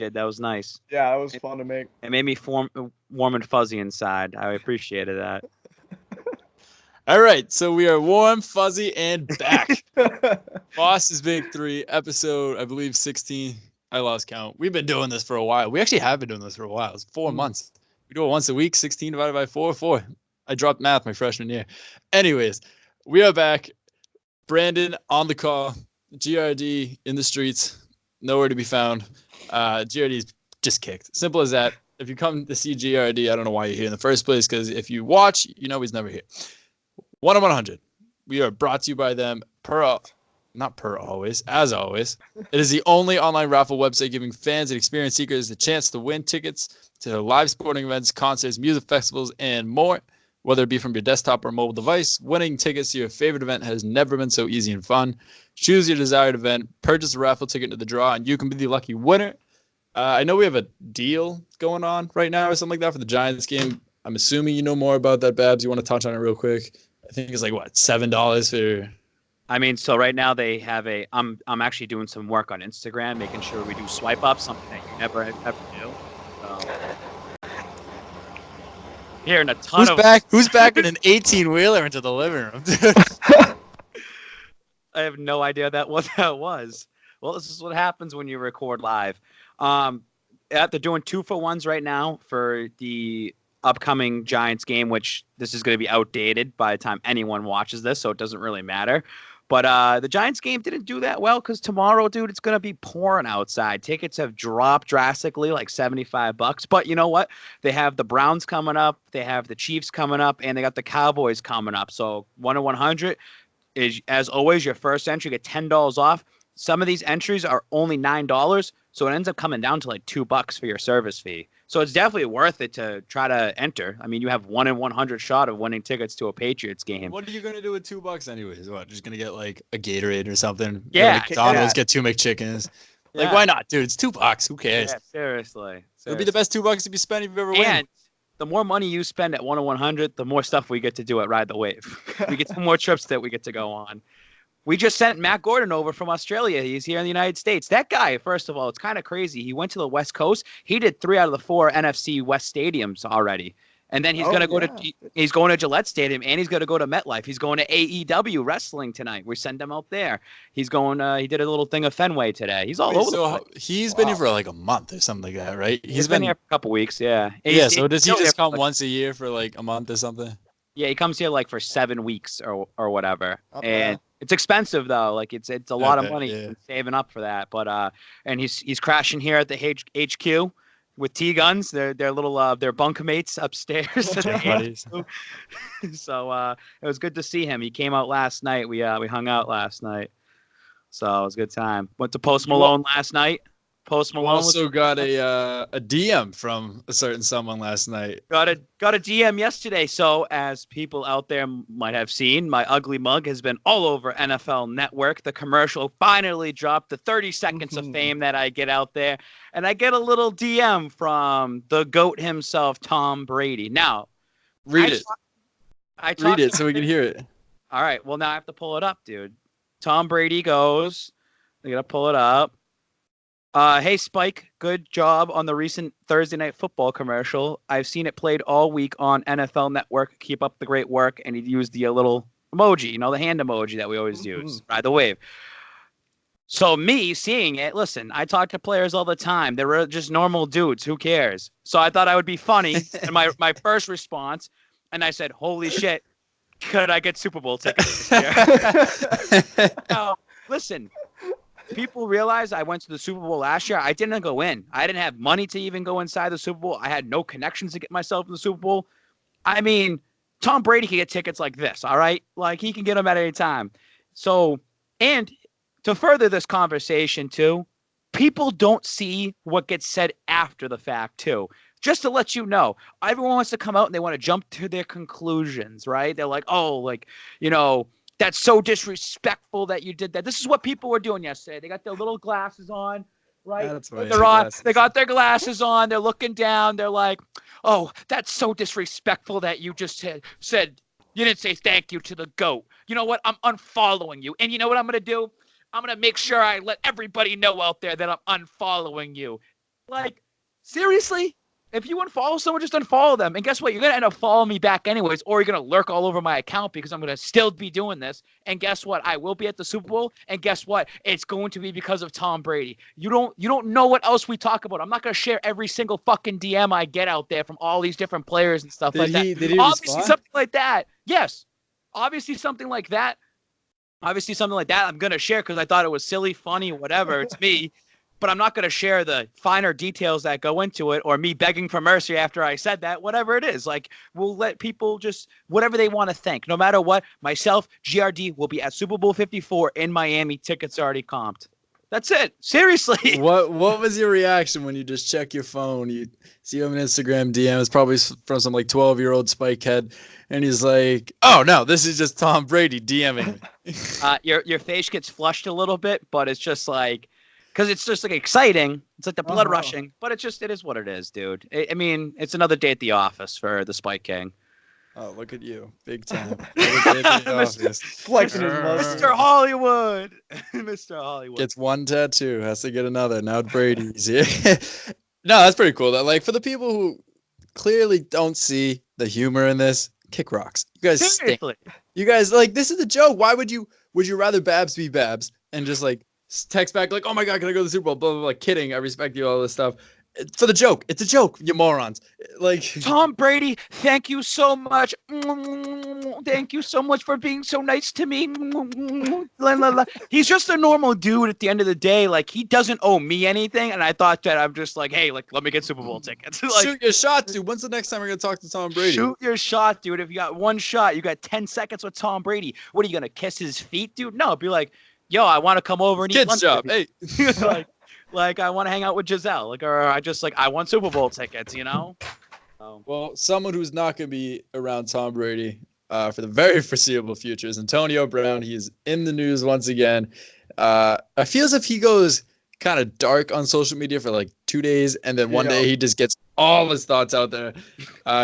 did. That was nice. Yeah, that was fun to make. It made me warm and fuzzy inside. I appreciated that. All right, so we are warm, fuzzy, and back. Boss's Big 3, episode, I believe, 16. I lost count. We've been doing this for a while. We actually have been doing this for a while. It's 4 months. We do it once a week. 16 divided by 4. I dropped math my freshman year. Anyways, we are back. Brandon on the call. GRD in the streets. Nowhere to be found. GRD is just kicked. Simple as that. If you come to see GRD, I don't know why you're here in the first place, because if you watch, you know he's never here. 1 on 100. We are brought to you by them as always. It is the only online raffle website giving fans and experience seekers the chance to win tickets to live sporting events, concerts, music festivals, and more. Whether it be from your desktop or mobile device, winning tickets to your favorite event has never been so easy and fun. Choose your desired event, purchase a raffle ticket to the draw, and you can be the lucky winner. I know we have a deal going on right now or something like that for the Giants game. I'm assuming you know more about that, Babs. You want to touch on it real quick? I think it's like, what, $7 for... I mean, so right now they have I'm actually doing some work on Instagram, making sure we do swipe up, something that you never ever do. Hearing a ton Who's backing an 18-wheeler into the living room, dude? I have no idea what that was. Well, this is what happens when you record live. They're doing 2-for-1s right now for the upcoming Giants game, which this is going to be outdated by the time anyone watches this, so it doesn't really matter. But the Giants game didn't do that well because tomorrow, dude, it's going to be pouring outside. Tickets have dropped drastically, like $75. But you know what? They have the Browns coming up, they have the Chiefs coming up, and they got the Cowboys coming up. So 1 on 100 is, as always, your first entry, get $10 off. Some of these entries are only $9, so it ends up coming down to like $2 for your service fee. So it's definitely worth it to try to enter. I mean, you have 1 in 100 shot of winning tickets to a Patriots game. What are you gonna do with $2 anyways? What, just gonna get like a Gatorade or something? Yeah, McDonald's, get 2 McChickens. Yeah. Like, why not, dude? It's $2. Who cares? Yeah, seriously. It'll be the best $2 you've spent if you've ever won. And the more money you spend at 1 in 100, the more stuff we get to do at Ride the Wave. We get some more trips that we get to go on. We just sent Matt Gordon over from Australia. He's here in the United States. That guy, first of all, it's kind of crazy. He went to the West Coast. He did 3 out of the 4 NFC West stadiums already. And then he's going to Gillette Stadium, and he's going to go to MetLife. He's going to AEW wrestling tonight. We send him out there. He's going. He did a little thing of Fenway today. He's all over the place. He's been here for like a month or something like that, right? He's been here for a couple weeks. Yeah. So does he just come once a year for like a month or something? Yeah, he comes here like for 7 weeks or whatever. And it's expensive though. Like it's a lot of money. He's saving up for that. But and he's crashing here at the HQ with T-Guns. They're little their bunkmates upstairs. So it was good to see him. He came out last night. We hung out last night. So it was a good time. Went to Post Malone last night. Post Malone also got a DM from a certain someone last night. Got a DM yesterday. So as people out there might have seen, my ugly mug has been all over NFL Network. The commercial finally dropped, the 30 seconds of fame that I get out there. And I get a little DM from the GOAT himself, Tom Brady. Now, read it so we can hear it. All right. Well, now I have to pull it up, dude. Tom Brady goes, I got to pull it up. Hey, Spike, good job on the recent Thursday Night Football commercial. I've seen it played all week on NFL Network. Keep up the great work. And he used the little emoji, the hand emoji that we always use. Ride the wave. So me seeing it, listen, I talk to players all the time. They were just normal dudes. Who cares? So I thought I would be funny. And my first response, and I said, holy shit, could I get Super Bowl tickets this year? Now, listen. People realize I went to the Super Bowl last year. I didn't go in. I didn't have money to even go inside the Super Bowl. I had no connections to get myself in the Super Bowl. I mean, Tom Brady can get tickets like this, all right? Like, he can get them at any time. So, and to further this conversation, too, people don't see what gets said after the fact, too. Just to let you know, everyone wants to come out and they want to jump to their conclusions, right? They're like, that's so disrespectful that you did that. This is what people were doing yesterday. They got their little glasses on, right? They got their glasses on. They're looking down. They're like, oh, that's so disrespectful that you just said you didn't say thank you to the GOAT. You know what? I'm unfollowing you. And you know what I'm going to do? I'm going to make sure I let everybody know out there that I'm unfollowing you. Like, seriously? If you unfollow someone, just unfollow them. And guess what? You're going to end up following me back anyways, or you're going to lurk all over my account because I'm going to still be doing this. And guess what? I will be at the Super Bowl. And guess what? It's going to be because of Tom Brady. You don't know what else we talk about. I'm not going to share every single fucking DM I get out there from all these different players and stuff like that. Did he Obviously, respond? something like that. Yes. Obviously, something like that. I'm going to share because I thought it was silly, funny, whatever. It's me. But I'm not going to share the finer details that go into it or me begging for mercy after I said that, whatever it is. Like, we'll let people just whatever they want to think. No matter what, myself, GRD will be at Super Bowl 54 in Miami. Tickets already comped. That's it. Seriously. What was your reaction when you just check your phone? You see him on Instagram DM. It's probably from some like 12-year-old spikehead. And he's like, oh, no, this is just Tom Brady DMing me. Your face gets flushed a little bit, but it's just like, because it's just like exciting. It's like the blood rushing, but it is what it is, dude. I mean, it's another day at the office for the Spike King. Oh, look at you. Big time. Flexing his muscles. Mr. Hollywood. Mr. Hollywood. Gets one tattoo, has to get another. Now Brady's here. No, that's pretty cool. Like, for the people who clearly don't see the humor in this, kick rocks. You guys stink. Seriously. You guys, like, this is a joke. Why would you rather Babs be Babs and just like text back like, oh my God, can I go to the Super Bowl? Blah, blah, blah. Kidding. I respect you, all this stuff. For the joke. It's a joke, you morons. Like, Tom Brady, thank you so much. Thank you so much for being so nice to me. He's just a normal dude at the end of the day. Like, he doesn't owe me anything. And I thought that I'm just like, hey, like, let me get Super Bowl tickets. Like, shoot your shot, dude. When's the next time we're going to talk to Tom Brady? Shoot your shot, dude. If you got one shot, you got 10 seconds with Tom Brady. What are you going to kiss his feet, dude? No, be like, yo, I want to come over and eat Kid's lunch job. with you. Hey. like I want to hang out with Giselle. Like, or I want Super Bowl tickets, you know? Well, someone who's not going to be around Tom Brady for the very foreseeable future is Antonio Brown. He's in the news once again. I feel as if he goes kind of dark on social media for like 2 days, and then one day he just gets all his thoughts out there.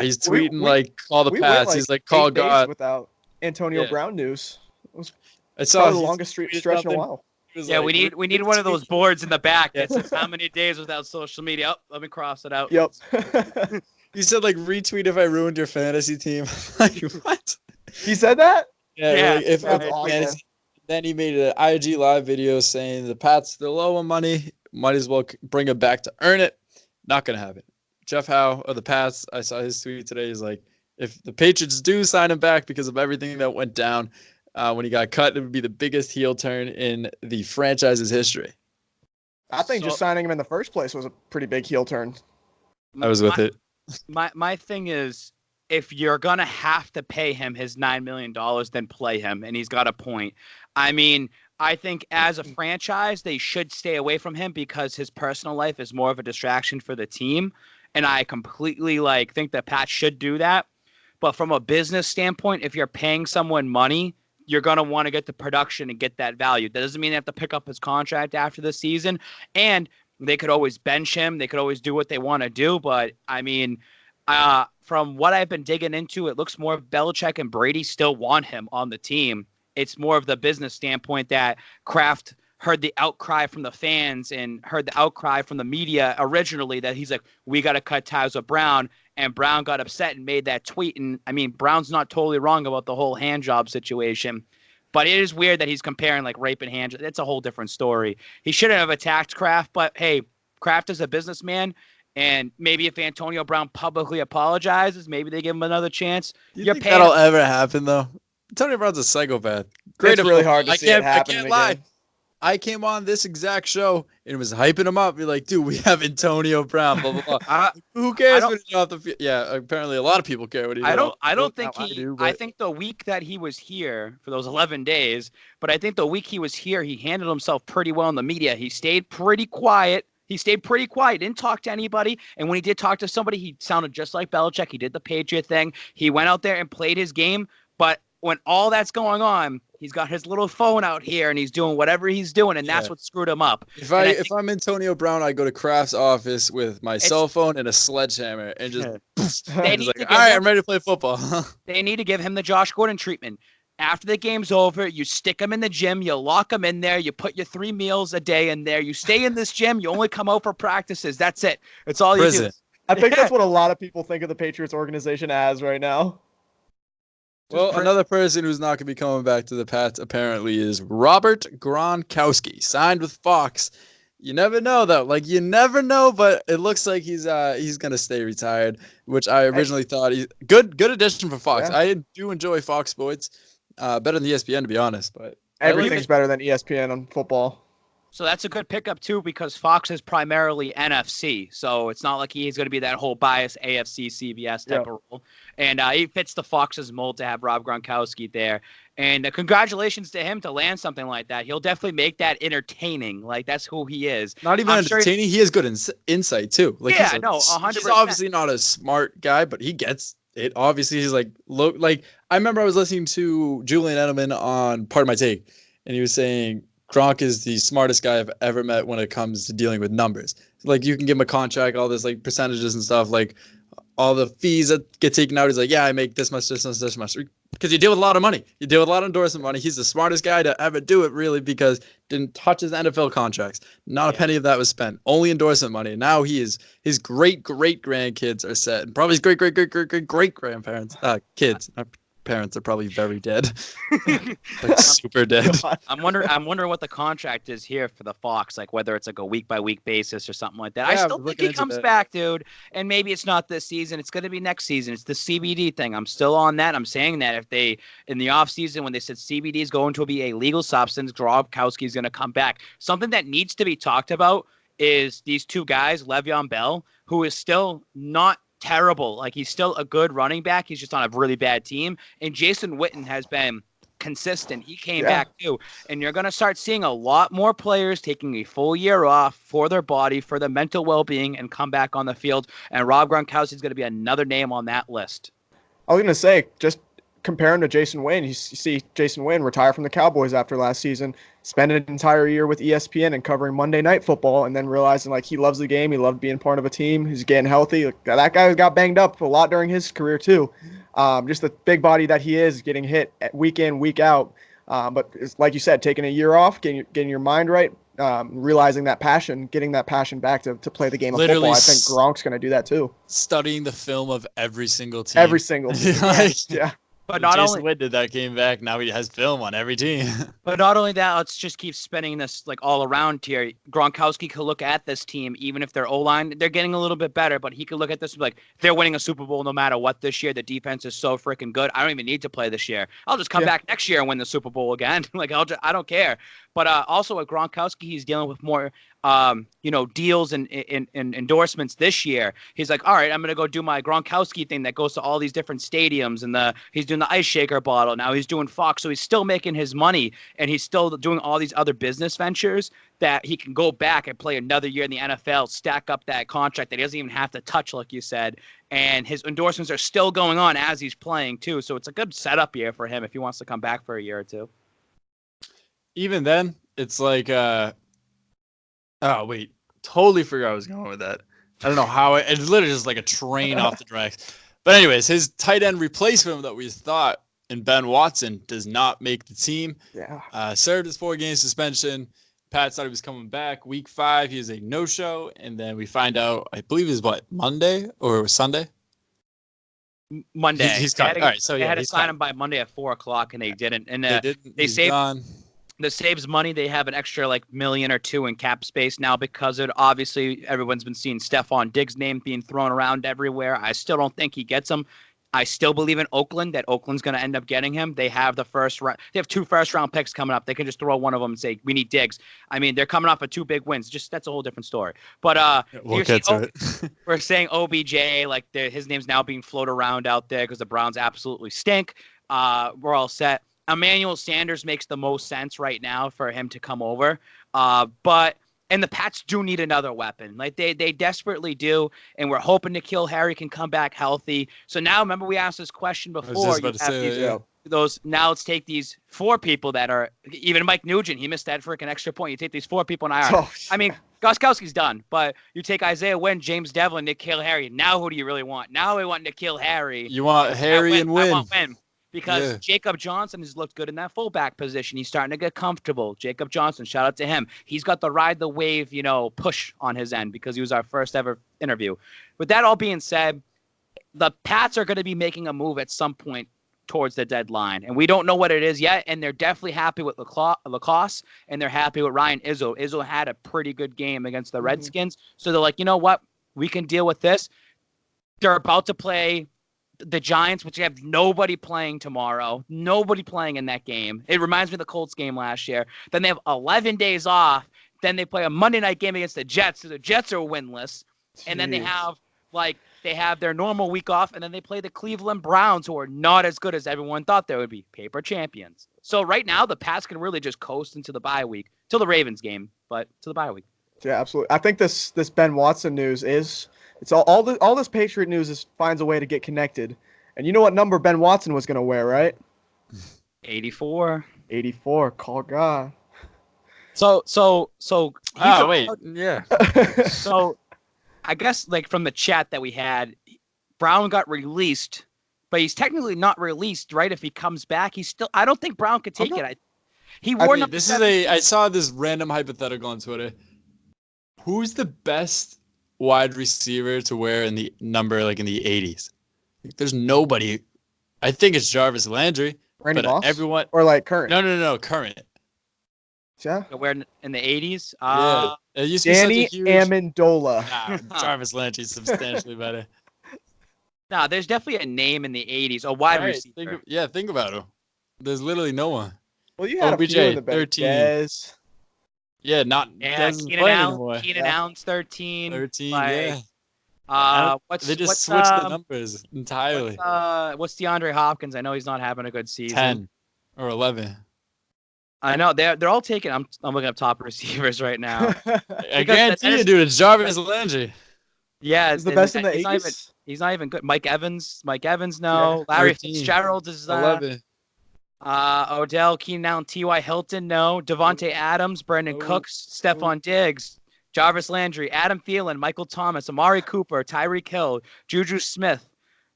He's tweeting like, call the Pats. He's like, call God. Without Antonio Brown news. It's probably the longest stretch in a while. Yeah, like, we need one of those boards in the back that says how many days without social media. Oh, let me cross it out. Yep. He said like, retweet if I ruined your fantasy team. Like, what? He said that? Yeah. Like, if awesome. fantasy, then he made an IG live video saying the Pats, they're low on money. Might as well bring it back to earn it. Not gonna happen. Jeff Howe of the Pats, I saw his tweet today. He's like, if the Patriots do sign him back because of everything that went down when he got cut, it would be the biggest heel turn in the franchise's history. I think just signing him in the first place was a pretty big heel turn. I was with it. My thing is, if you're going to have to pay him his $9 million, then play him, and he's got a point. I mean, I think as a franchise, they should stay away from him because his personal life is more of a distraction for the team, and I completely think that Pat should do that. But from a business standpoint, if you're paying someone money, you're going to want to get the production and get that value. That doesn't mean they have to pick up his contract after the season. And they could always bench him. They could always do what they want to do. But, I mean, from what I've been digging into, it looks more of Belichick and Brady still want him on the team. It's more of the business standpoint that Kraft heard the outcry from the fans and heard the outcry from the media originally that he's like, we got to cut ties with Brown. And Brown got upset and made that tweet. And, I mean, Brown's not totally wrong about the whole hand job situation. But it is weird that he's comparing, rape and hand job. It's a whole different story. He shouldn't have attacked Kraft. But, hey, Kraft is a businessman. And maybe if Antonio Brown publicly apologizes, maybe they give him another chance. Do you think that'll ever happen, though? Antonio Brown's a psychopath. It's really hard to see it happening again. Lie. I came on this exact show and was hyping him up. You're like, dude, we have Antonio Brown. Blah blah blah. Who cares when he's off the field? Yeah, apparently a lot of people care what he. I think the week that he was here for those 11 days, but I think the week he was here, he handled himself pretty well in the media. He stayed pretty quiet. Didn't talk to anybody. And when he did talk to somebody, he sounded just like Belichick. He did the Patriot thing. He went out there and played his game. But when all that's going on, he's got his little phone out here and he's doing whatever he's doing, and that's what screwed him up. If I'm Antonio Brown, I go to Kraft's office with my cell phone and a sledgehammer and just all right, I'm ready to play football. They need to give him the Josh Gordon treatment. After the game's over, you stick them in the gym, you lock them in there, you put your 3 meals a day in there, you stay in this gym, you only come out for practices. That's it. It's all you do. I think that's what a lot of people think of the Patriots organization as right now. Well, another person who's not going to be coming back to the Pats apparently is Robert Gronkowski, signed with Fox. You never know though. Like you never know, but it looks like he's going to stay retired, which I originally thought he's good addition for Fox. Yeah. I do enjoy Fox Sports, better than ESPN to be honest, but everything's better than ESPN on football. So that's a good pickup, too, because Fox is primarily NFC. So it's not like he's going to be that whole biased AFC, CBS type of role. And he fits the Fox's mold to have Rob Gronkowski there. And congratulations to him to land something like that. He'll definitely make that entertaining. Like, that's who he is. Not even entertaining. He has good insight, too. Like, 100%. He's obviously not a smart guy, but he gets it. Obviously, he's like, I remember I was listening to Julian Edelman on Part of My Take, and he was saying, Gronk is the smartest guy I've ever met when it comes to dealing with numbers. Like you can give him a contract, all this like percentages and stuff, like all the fees that get taken out. He's like, yeah, I make this much, this much, this much. Because you deal with a lot of money. You deal with a lot of endorsement money. He's the smartest guy to ever do it, really, because didn't touch his NFL contracts. Not a penny of that was spent. Only endorsement money. And now his great grandkids are set, and probably his great grandparents, kids. Parents are probably very dead, like super dead. I'm wondering what the contract is here for the Fox, like whether it's like a week by week basis or something like that. Yeah, I still think he comes back, dude, and maybe it's not this season. It's going to be next season. It's the CBD thing. I'm still on that. I'm saying that if they in the off season when they said CBD is going to be a legal substance, Gronkowski is going to come back. Something that needs to be talked about is these two guys, Le'Veon Bell, who is still not terrible. Like he's still a good running back. He's just on a really bad team. And Jason Witten has been consistent. He came back too. And you're going to start seeing a lot more players taking a full year off for their body, for their mental well-being, and come back on the field. And Rob Gronkowski is going to be another name on that list. I was going to say, just compare him to Jason Witten. You see Jason Witten retire from the Cowboys after last season, spend an entire year with ESPN and covering Monday Night Football, and then realizing like he loves the game, he loved being part of a team, he's getting healthy. Like, that guy got banged up a lot during his career too. Just the big body that he is, getting hit week in, week out. But it's, like you said, taking a year off, getting your mind right, realizing that passion, getting that passion back to play the game of football. I think Gronk's going to do that too. Studying the film of every single team. Every single team. Yeah. But not Jason Witten did that, came back. Now he has film on every team. But not only that, let's just keep spinning this like all around here. Gronkowski could look at this team, even if their O-line, they're getting a little bit better, but he could look at this and be like, they're winning a Super Bowl no matter what this year. The defense is so freaking good. I don't even need to play this year. I'll just come back next year and win the Super Bowl again. Like I don't care. But also with Gronkowski, he's dealing with more deals and endorsements this year. He's like, all right, I'm going to go do my Gronkowski thing that goes to all these different stadiums, and he's doing the ice shaker bottle. Now he's doing Fox. So he's still making his money, and he's still doing all these other business ventures that he can go back and play another year in the NFL, stack up that contract that he doesn't even have to touch, like you said. And his endorsements are still going on as he's playing too. So it's a good setup year for him if he wants to come back for a year or two. Even then, it's like, oh, wait. Totally forgot I was going with that. I don't know how. It's literally just like a train off the tracks. But anyways, his tight end replacement that we thought in Ben Watson does not make the team. Yeah. Served his 4-game suspension. Pat thought he was coming back. Week 5, he is a no-show. And then we find out, I believe it was Monday or Sunday? Monday. He's cut. All right, so they had to sign him by Monday at 4:00, and they didn't. And they saved. Gone. This saves money. They have an extra like $1 million or $2 million in cap space now because obviously everyone's been seeing Stephon Diggs' name being thrown around everywhere. I still don't think he gets him. I still believe in Oakland that Oakland's going to end up getting him. They have the first round. They have 2 first-round picks coming up. They can just throw one of them and say we need Diggs. I mean, they're coming off of 2 big wins. Just that's a whole different story. But we'll get to it. We're saying OBJ, like his name's now being floated around out there because the Browns absolutely stink. We're all set. Emmanuel Sanders makes the most sense right now for him to come over. And the Pats do need another weapon. Like they desperately do. And we're hoping N'Keal Harry can come back healthy. So now remember we asked this question before. Now let's take these 4 people that are even Mike Nugent. He missed that freaking extra point. You take these 4 people in IR. Oh, I mean, Gronkowski's done, but you take Isaiah Wynn, James Devlin, N'Keal Harry. Now who do you really want? Now we want N'Keal Harry. You want Harry and Wynn. I want Wynn. because Jacob Johnson has looked good in that fullback position. He's starting to get comfortable. Jacob Johnson, shout out to him. He's got the ride the wave, push on his end because he was our first ever interview. With that all being said, the Pats are going to be making a move at some point towards the deadline, and we don't know what it is yet, and they're definitely happy with Lacoste, and they're happy with Ryan Izzo. Izzo had a pretty good game against the Redskins, so they're like, you know what? We can deal with this. They're about to play the Giants, which have nobody playing tomorrow. Nobody playing in that game. It reminds me of the Colts game last year. Then they have 11 days off. Then they play a Monday night game against the Jets. So the Jets are winless. Jeez. And then they have their normal week off, and then they play the Cleveland Browns, who are not as good as everyone thought they would be. Paper champions. So right now, the Pats can really just coast into the bye week. Till the Ravens game, but to the bye week. Yeah, absolutely. I think this Ben Watson news is... It's all this Patriot news finds a way to get connected. And you know what number Ben Watson was going to wear, right? 84. 84. Call God. So. Wait. Yeah. So, I guess from the chat that we had, Brown got released, but he's technically not released, right? If he comes back, I don't think Brown could take it. I saw this random hypothetical on Twitter. Who's the best wide receiver to wear in the number in the 80s? There's nobody. I think it's Jarvis Landry. Randy Moss? Everyone or current? No, current. Yeah. Where in the 80s? Yeah. It used to Danny be such a huge... Amendola. Jarvis Landry's substantially better. No, there's definitely a name in the 80s, a wide receiver. Think about him. There's literally no one. Well, you had OBJ, a few in the 13. Dez. Yeah, Keenan Allen's 13. 13, they just switched the numbers entirely. What's DeAndre Hopkins? I know he's not having a good season. 10 or 11. I know they're all taking. I'm looking up top receivers right now. I guarantee you, dude, it's Jarvis Landry. Yeah, he's the best in the 80s. He's not even good. Mike Evans, no. Yeah, Larry 13. Fitzgerald is 11. Odell, Keenan Allen, T.Y. Hilton, no. Devontae Adams, Brandon Cooks, Stephon Diggs, Jarvis Landry, Adam Thielen, Michael Thomas, Amari Cooper, Tyreek Hill, Juju Smith.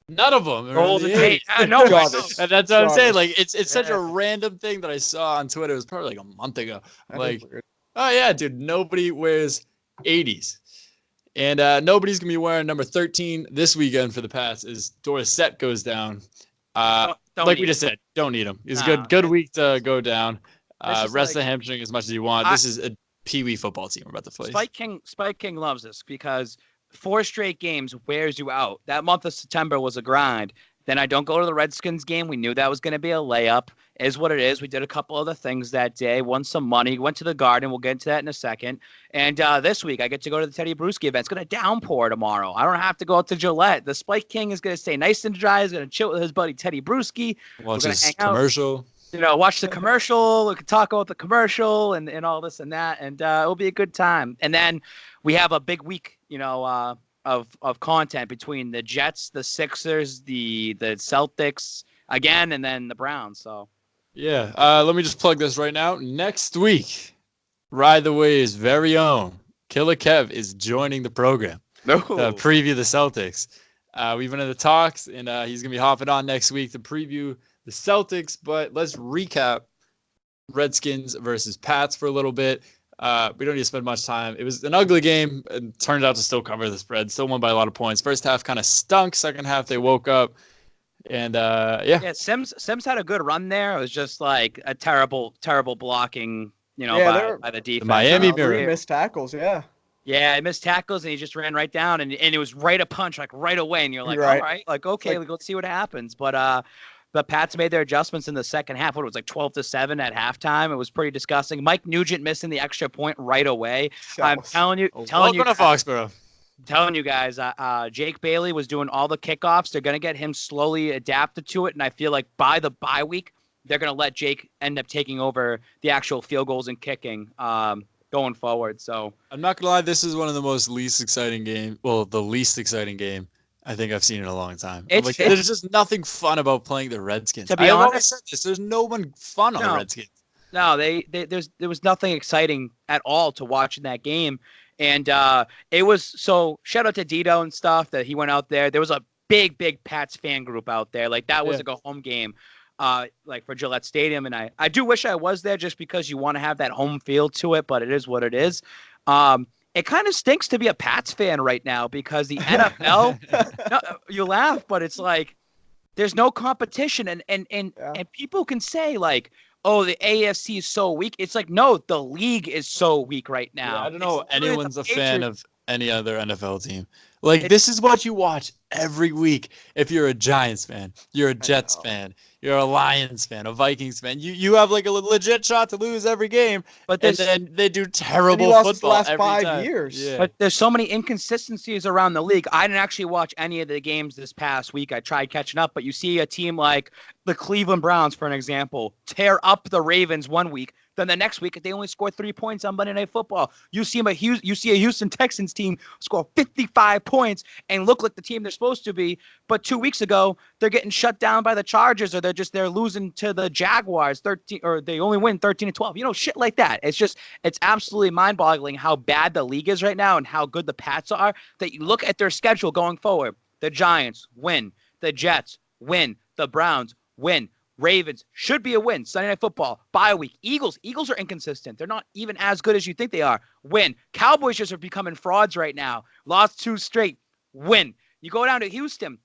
None of them. Golden Tate. No, that's what I'm saying. It's such a random thing that I saw on Twitter. It was probably a month ago. Oh yeah, dude, nobody wears 80s. And nobody's going to be wearing number 13 this weekend for the Pats as Dorsett goes down. Like we just said, don't need him. It's a good week to go down. Rest the hamstring as much as you want. This is a peewee football team we're about to play. Spike King loves this because 4 straight games wears you out. That month of September was a grind. Then I don't go to the Redskins game. We knew that was going to be a layup. Is what it is. We did a couple other things that day. Won some money. Went to the Garden. We'll get into that in a second. And this week, I get to go to the Teddy Bruschi event. It's going to downpour tomorrow. I don't have to go out to Gillette. The Spike King is going to stay nice and dry. He's going to chill with his buddy Teddy Bruschi. Watch his commercial. Watch the commercial. We can talk about the commercial and all this and that. And it'll be a good time. And then we have a big week, of content between the Jets, the Sixers, the Celtics again, and then the Browns. So. Yeah, let me just plug this right now. Next week, Ride the Wave's very own Killer Kev is joining the program to preview the Celtics. We've been in the talks, and he's going to be hopping on next week to preview the Celtics. But let's recap Redskins versus Pats for a little bit. We don't need to spend much time. It was an ugly game and turned out to still cover the spread. Still won by a lot of points. First half kind of stunk. Second half, they woke up. And Sims had a good run there. It was just like a terrible blocking, by the defense. The Miami Mirror missed tackles, yeah. Yeah, he missed tackles and he just ran right down and it was right a punch right away and you're like, all right, okay, let's see what happens. But the Pats made their adjustments in the second half. What it was 12-7 at halftime. It was pretty disgusting. Mike Nugent missing the extra point right away. I'm telling you, welcome to Foxborough. Telling you guys, Jake Bailey was doing all the kickoffs. They're going to get him slowly adapted to it. And I feel like by the bye week, they're going to let Jake end up taking over the actual field goals and kicking going forward. So I'm not going to lie. This is one of the least exciting game. Well, the least exciting game I think I've seen in a long time. There's just nothing fun about playing the Redskins. To be honest, always said this. There's no one fun on the Redskins. No, there was nothing exciting at all to watch in that game. And it was so shout out to Dito and stuff that he went out there. There was a big Pats fan group out there. Like that was like a home game. like for Gillette Stadium. And I do wish I was there just because you want to have that home feel to it, but it is what it is. It kind of stinks to be a Pats fan right now because the NFL, no, you laugh, but it's like there's no competition. And people can say like, oh, the AFC is so weak. It's like, no, the league is so weak right now. Yeah, I don't know if anyone's a fan of any other NFL team. Like, this is what you watch every week. If you're a Giants fan, you're a Jets fan, you're a Lions fan, a Vikings fan. You have like a legit shot to lose every game, and then they do terrible football the last every 5 time. years. Yeah. But there's so many inconsistencies around the league. I didn't actually watch any of the games this past week. I tried catching up, but you see a team like the Cleveland Browns, for an example, tear up the Ravens one week. Then the next week, they only score 3 points on Monday Night Football. You see a Houston Texans team score 55 points and look like the team they're supposed to be. But 2 weeks ago, they're getting shut down by the Chargers, or they're losing to the Jaguars 13, or they only win 13-12. You know, shit like that. It's absolutely mind-boggling how bad the league is right now and how good the Pats are. That you look at their schedule going forward. The Giants win. The Jets win. The Browns win. Ravens should be a win. Sunday Night Football, bye week. Eagles are inconsistent. They're not even as good as you think they are. Win. Cowboys just are becoming frauds right now. Lost 2 straight. Win. You go down to Houston.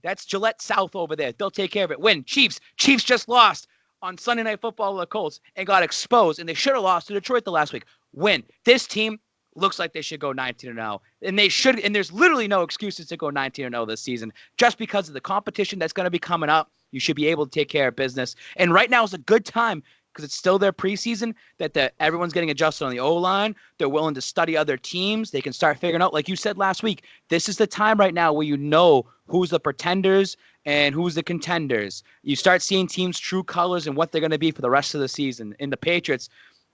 That's Gillette South over there. They'll take care of it. Win. Chiefs just lost on Sunday Night Football with the Colts and got exposed, and they should have lost to Detroit the last week. Win. This team looks like they should go 19-0, and they should. And there's literally no excuses to go 19-0 this season, just because of the competition that's going to be coming up. You should be able to take care of business. And right now is a good time because it's still their preseason that everyone's getting adjusted on the O-line. They're willing to study other teams. They can start figuring out, like you said last week, this is the time right now where you know who's the pretenders and who's the contenders. You start seeing teams' true colors and what they're going to be for the rest of the season. In the Patriots,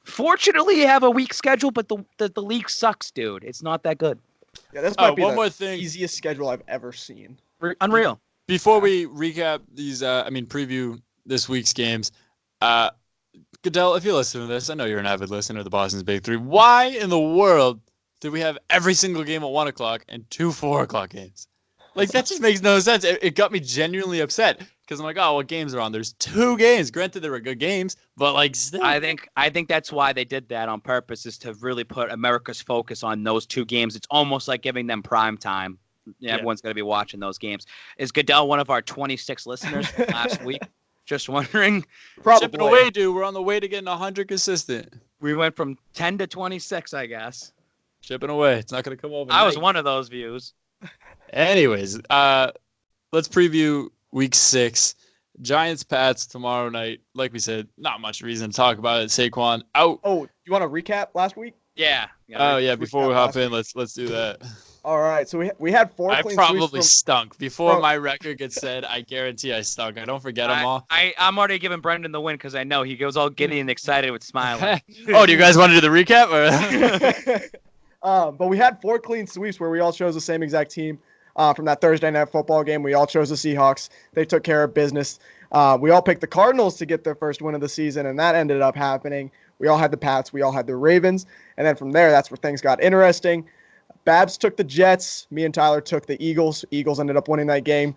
fortunately, you have a weak schedule, but the league sucks, dude. It's not that good. Yeah, this might be one the more thing. easiest schedule I've ever seen. Unreal. Before we recap these, preview this week's games, Goodell, if you listen to this, I know you're an avid listener of the Boston's Big Three. Why in the world did we have every single game at 1 o'clock and 2 4 o'clock games? Like, that just makes no sense. It got me genuinely upset because I'm like, oh, what games are on? There's 2 games. Granted, they were good games, but like, still. I think that's why they did that on purpose, is to really put America's focus on those 2 games. It's almost like giving them prime time. Yeah, everyone's going to be watching those games. Is Goodell one of our 26 listeners from last week? Just wondering. Probably. Chipping away, dude. We're on the way to getting 100 consistent. We went from 10 to 26, I guess. Chipping away. It's not going to come over. I was one of those views. Anyways, let's preview week 6. Giants Pats tomorrow night. Like we said, not much reason to talk about it. Saquon out. Oh, you want to recap last week? Yeah. Oh yeah. Before we hop in, let's do that. All right, so we had 4 I clean probably sweeps stunk. Before my record gets said, I guarantee I stunk. I don't forget them all. I'm already giving Brendan the win because I know he goes all giddy and excited with smiling. Oh, do you guys want to do the recap? But we had 4 clean sweeps where we all chose the same exact team from that Thursday night football game. We all chose the Seahawks. They took care of business. We all picked the Cardinals to get their first win of the season, and that ended up happening. We all had the Pats. We all had the Ravens. And then from there, that's where things got interesting. Babs took the Jets. Me and Tyler took the Eagles. Eagles ended up winning that game.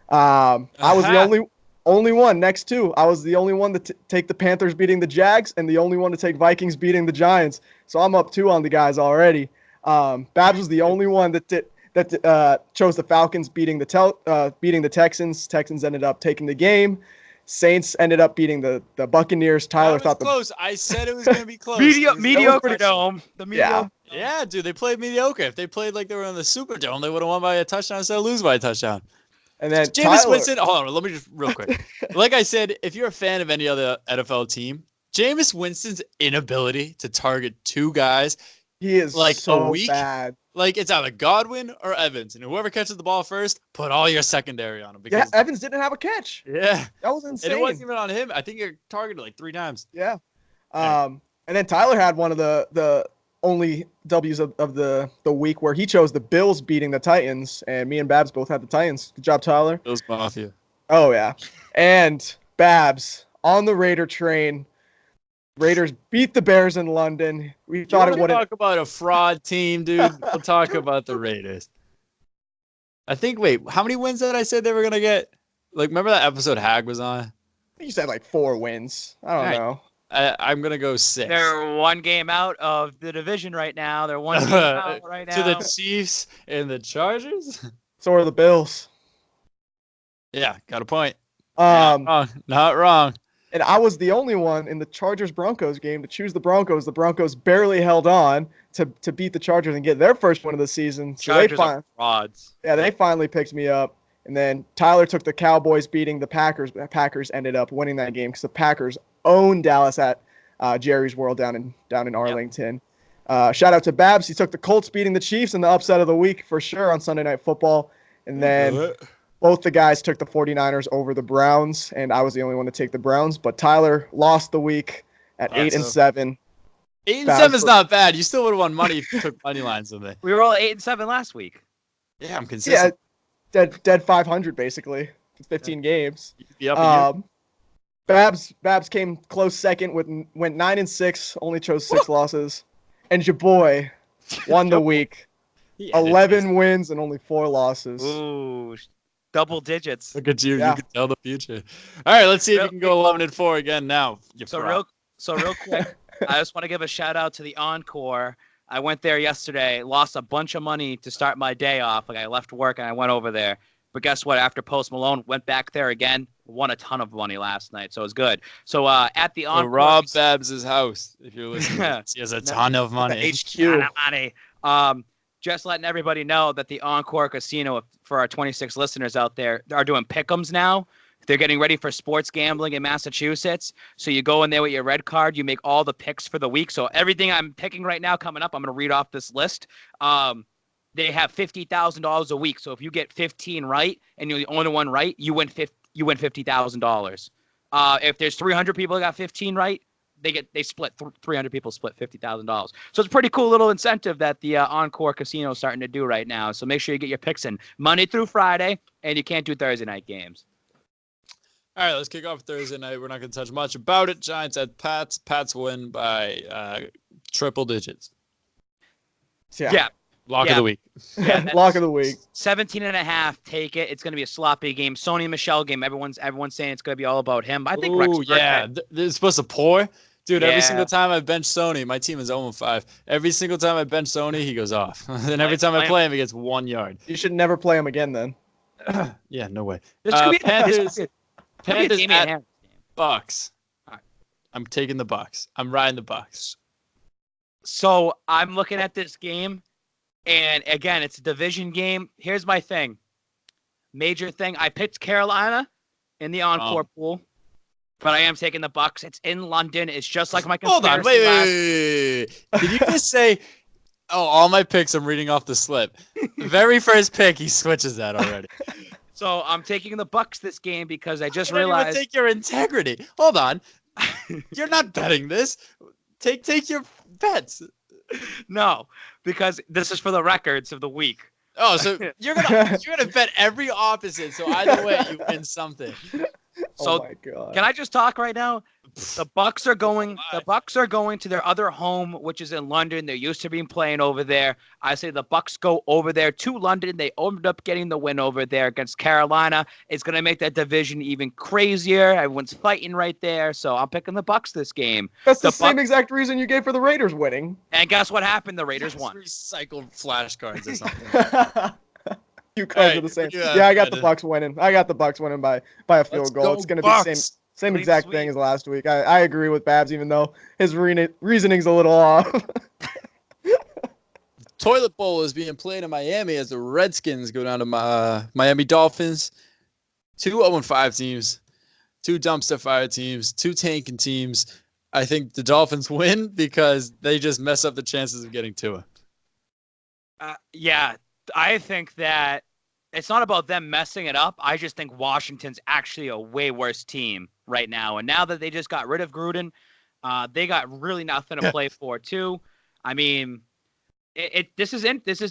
I was the only one next to. I was the only one to take the Panthers beating the Jags and the only one to take Vikings beating the Giants. So I'm up 2 on the guys already. Babs was the only one that chose the Falcons beating the Texans. Texans ended up taking the game. Saints ended up beating the Buccaneers. Tyler thought close. I said it was going to be close. Mediocre dome. The mediocre. Yeah, dude, they played mediocre. If they played like they were in the Superdome, they would have won by a touchdown instead of lose by a touchdown. And then Jameis Winston, hold on, let me just real quick. Like I said, if you're a fan of any other NFL team, Jameis Winston's inability to target 2 guys, he is like so a week, bad. Like it's either Godwin or Evans, and whoever catches the ball first, put all your secondary on him. Because Evans didn't have a catch. Yeah, that was insane. And it wasn't even on him. I think you're targeted like 3 times. Yeah. And then Tyler had one of the only W's of the week where he chose the Bills beating the Titans, and me and Babs both had the Titans. Good job, Tyler. Bills Mafia. Oh, yeah. And Babs on the Raider train. Raiders beat the Bears in London. We thought it would talk about a fraud team, dude. We'll talk about the Raiders. I think, wait, how many wins did I say they were going to get? Like, remember that episode Hag was on? You said like 4 wins. I don't Right. know. I'm gonna go 6. They're one game out of the division right now. They're one game out right now. To the Chiefs and the Chargers. So are the Bills. Yeah, got a point. Um, Not wrong. and I was the only one in the Chargers-Broncos game to choose the Broncos. The Broncos barely held on to beat the Chargers and get their first win of the season. So Chargers are frauds. Yeah, they finally picked me up. And then Tyler took the Cowboys beating the Packers. The Packers ended up winning that game because the Packers owned Dallas at Jerry's World down in Arlington. Yep. Shout out to Babs. He took the Colts beating the Chiefs in the upset of the week for sure on Sunday Night Football. And then both the guys took the 49ers over the Browns, and I was the only one to take the Browns. But Tyler lost the week at 8-7. 8-7 is not bad. You still would have won money if you took money lines with me. We were all 8-7 last week. Yeah, I'm consistent. Yeah, dead 500 basically. 15 games. Up Babs came close second went 9-6, only chose 6 losses, and your boy won the week. 11 wins and only 4 losses. Ooh, double digits. Look at you. Yeah. You can tell the future. All right, let's see if you can go 11-4 again now. Real quick, I just want to give a shout out to the Encore. I went there yesterday, lost a bunch of money to start my day off. Like I left work and I went over there. But guess what? After Post Malone, went back there again, won a ton of money last night. So it was good. So at the Encore, Rob Babs' house, if you're listening, he has a ton of money. HQ. Ton of money. Just letting everybody know that the Encore Casino, for our 26 listeners out there, are doing pick'ems now. They're getting ready for sports gambling in Massachusetts. So you go in there with your red card. You make all the picks for the week. So everything I'm picking right now coming up, I'm going to read off this list. They have $50,000 a week. So if you get 15 right and you're the only one right, you win $50,000. If there's 300 people that got 15 right, they split 300 people split $50,000. So it's a pretty cool little incentive that the Encore Casino is starting to do right now. So make sure you get your picks in Monday through Friday, and you can't do Thursday night games. All right, let's kick off Thursday night. We're not going to touch much about it. Giants at Pats. Pats win by triple digits. Yeah. Lock of the week. Yeah, lock of the week. 17.5. Take it. It's going to be a sloppy game. Sony Michel game. Everyone's saying it's going to be all about him. I think Rex. They're supposed to pour. Dude, every single time I bench Sony, my team is 0-5. Every single time I bench Sony, he goes off. And every time I play him, he gets 1 yard. You should never play him again then. Yeah, no way. Panthers at Bucks. Right. I'm taking the Bucks. I'm riding the Bucks. So I'm looking at this game, and again, it's a division game. Here's my thing. Major thing. I picked Carolina in the Encore pool, but I am taking the Bucks. It's in London. It's just like my conspiracy. Hold on. Wait. Did you just say, all my picks, I'm reading off the slip. The very first pick, he switches that already. So I'm taking the Bucks this game because I just realized. realized. Take your integrity. Hold on. You're not betting this. Take your bets. No, because this is for the records of the week. Oh, so you're gonna bet every opposite. So either way, you win something. So, oh my God. Can I just talk right now? The Bucks are going. The Bucks are going to their other home, which is in London. They're used to being playing over there. I say the Bucks go over there to London. They ended up getting the win over there against Carolina. It's going to make that division even crazier. Everyone's fighting right there. So I'm picking the Bucks this game. That's the same exact reason you gave for the Raiders winning. And guess what happened? The Raiders won. Recycled flashcards or something. You guys are the same. Yeah, I got the Bucks winning. I got the Bucks winning by a field goal. It's going to be the same exact thing as last week. I agree with Babs, even though his reasoning's a little off. Toilet Bowl is being played in Miami as the Redskins go down to Miami Dolphins. 2 0-5 teams, 2 dumpster fire teams, 2 tanking teams. I think the Dolphins win because they just mess up the chances of getting Tua. Yeah. I think that it's not about them messing it up. I just think Washington's actually a way worse team right now. And now that they just got rid of Gruden, they got really nothing to play for too. I mean, this is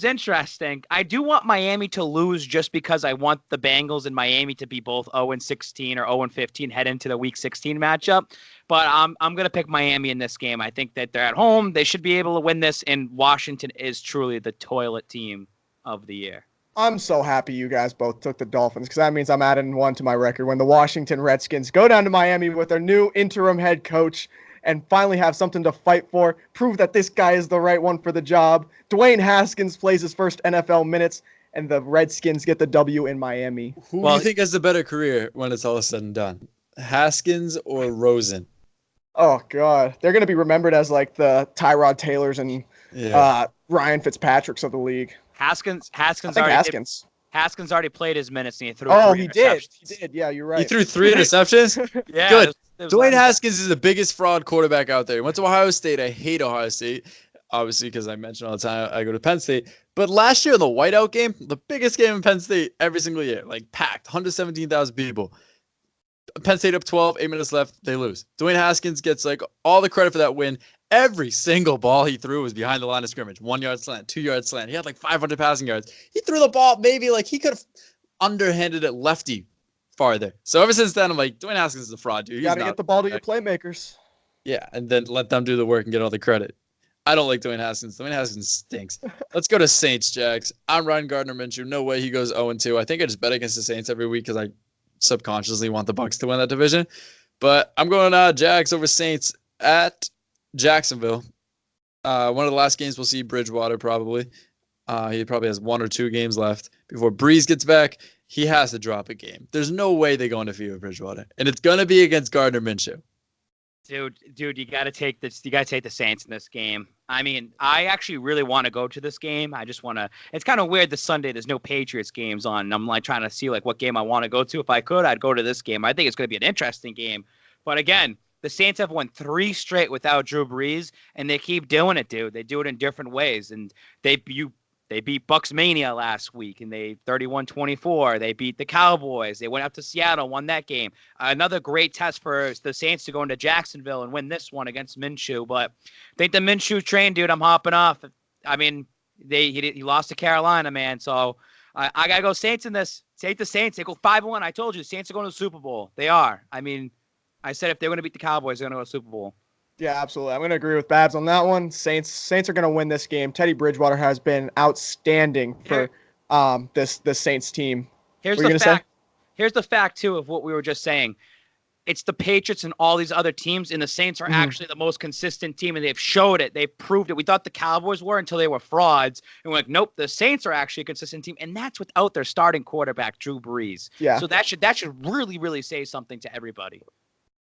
interesting. I do want Miami to lose just because I want the Bengals and Miami to be both 0-16 or 0-15 head into the Week 16 matchup. But I'm going to pick Miami in this game. I think that they're at home. They should be able to win this, and Washington is truly the toilet team of the year. I'm so happy you guys both took the Dolphins because that means I'm adding one to my record when the Washington Redskins go down to Miami with their new interim head coach and finally have something to fight for, prove that this guy is the right one for the job. Dwayne Haskins plays his first NFL minutes, and the Redskins get the W in Miami. Who do you think has the better career when it's all said and done? Haskins or Rosen? Oh, God. They're going to be remembered as like the Tyrod Taylors and Ryan Fitzpatrick's of the league. Haskins already played his minutes and he threw. He did. He did. Yeah, you're right. He threw 3 interceptions. Yeah, good. It was Dwayne Haskins is the biggest fraud quarterback out there. He went to Ohio State. I hate Ohio State, obviously, because I mentioned all the time I go to Penn State. But last year in the whiteout game, the biggest game in Penn State every single year, like packed, 117,000 people. Penn State up 12, 8 minutes left, they lose. Dwayne Haskins gets like all the credit for that win. Every single ball he threw was behind the line of scrimmage. 1 yard slant, 2 yard slant. He had like 500 passing yards. He threw the ball maybe like he could have underhanded it lefty farther. So ever since then, I'm like, Dwayne Haskins is a fraud, dude. You got to get the ball to your playmakers. Yeah, and then let them do the work and get all the credit. I don't like Dwayne Haskins. Dwayne Haskins stinks. Let's go to Saints, Jags. I'm Ryan Gardner-Minshew. No way he goes 0-2. I think I just bet against the Saints every week because I subconsciously want the Bucs to win that division. But I'm going Jags over Saints at Jacksonville. One of the last games we'll see Bridgewater probably. He probably has 1 or 2 games left before Breeze gets back. He has to drop a game. There's no way they go undefeated with Bridgewater. And it's going to be against Gardner-Minshew. Dude, you got to take this. You got to take the Saints in this game. I mean, I actually really want to go to this game. I just want to. It's kind of weird this Sunday. There's no Patriots games on. And I'm like trying to see like what game I want to go to. If I could, I'd go to this game. I think it's going to be an interesting game. But again, the Saints have won 3 straight without Drew Brees, and they keep doing it, dude. They do it in different ways, and they beat Bucs Mania last week, and they 31-24. They beat the Cowboys. They went up to Seattle, won that game. Another great test for the Saints to go into Jacksonville and win this one against Minshew. But I think the Minshew train, dude, I'm hopping off. I mean, he lost to Carolina, man. So I got to go Saints in this. Take the Saints. They go 5-1. I told you, Saints are going to the Super Bowl. They are. I mean, I said if they're going to beat the Cowboys, they're going to go to the Super Bowl. Yeah, absolutely. I'm going to agree with Babs on that one. Saints are going to win this game. Teddy Bridgewater has been outstanding for this Saints team. Here's the fact. Here's the fact too of what we were just saying. It's the Patriots and all these other teams, and the Saints are actually the most consistent team, and they've showed it. They've proved it. We thought the Cowboys were until they were frauds, and we're like, nope, the Saints are actually a consistent team, and that's without their starting quarterback, Drew Brees. Yeah. So that should really, really say something to everybody.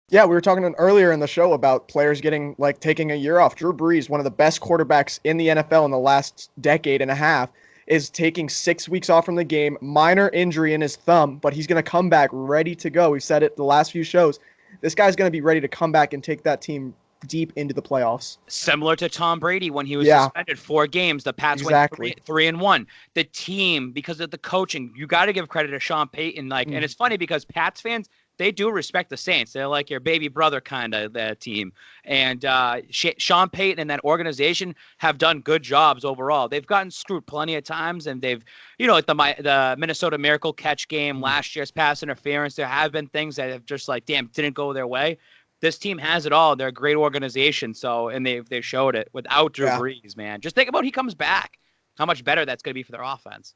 Yeah, we were talking earlier in the show about players taking a year off. Drew Brees, one of the best quarterbacks in the NFL in the last decade and a half, is taking 6 weeks off from the game, minor injury in his thumb, but he's going to come back ready to go. We've said it the last few shows. This guy's going to be ready to come back and take that team deep into the playoffs. Similar to Tom Brady when he was suspended 4 games. The Pats went 3-1. The team, because of the coaching, you got to give credit to Sean Payton. And it's funny because Pats fans, they do respect the Saints. They're like your baby brother kind of that team. And Sean Payton and that organization have done good jobs overall. They've gotten screwed plenty of times, and they've, like the Minnesota Miracle catch game last year's pass interference. There have been things that have just didn't go their way. This team has it all. They're a great organization. And they showed it without Drew Brees, man. Just think about he comes back, how much better that's going to be for their offense.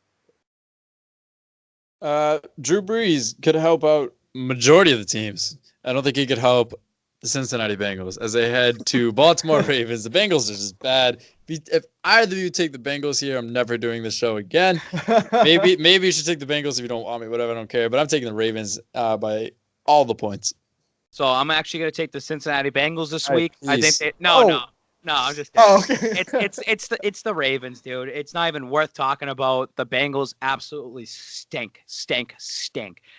Drew Brees could help out majority of the teams. I don't think he could help the Cincinnati Bengals as they head to Baltimore Ravens. The Bengals are just bad. If either of you take the Bengals here, I'm never doing this show again. Maybe you should take the Bengals if you don't want me, whatever, I don't care. But I'm taking the Ravens by all the points. So I'm actually going to take the Cincinnati Bengals this week. Please. I think No, I'm just kidding. It's the Ravens, dude. It's not even worth talking about. The Bengals absolutely stink.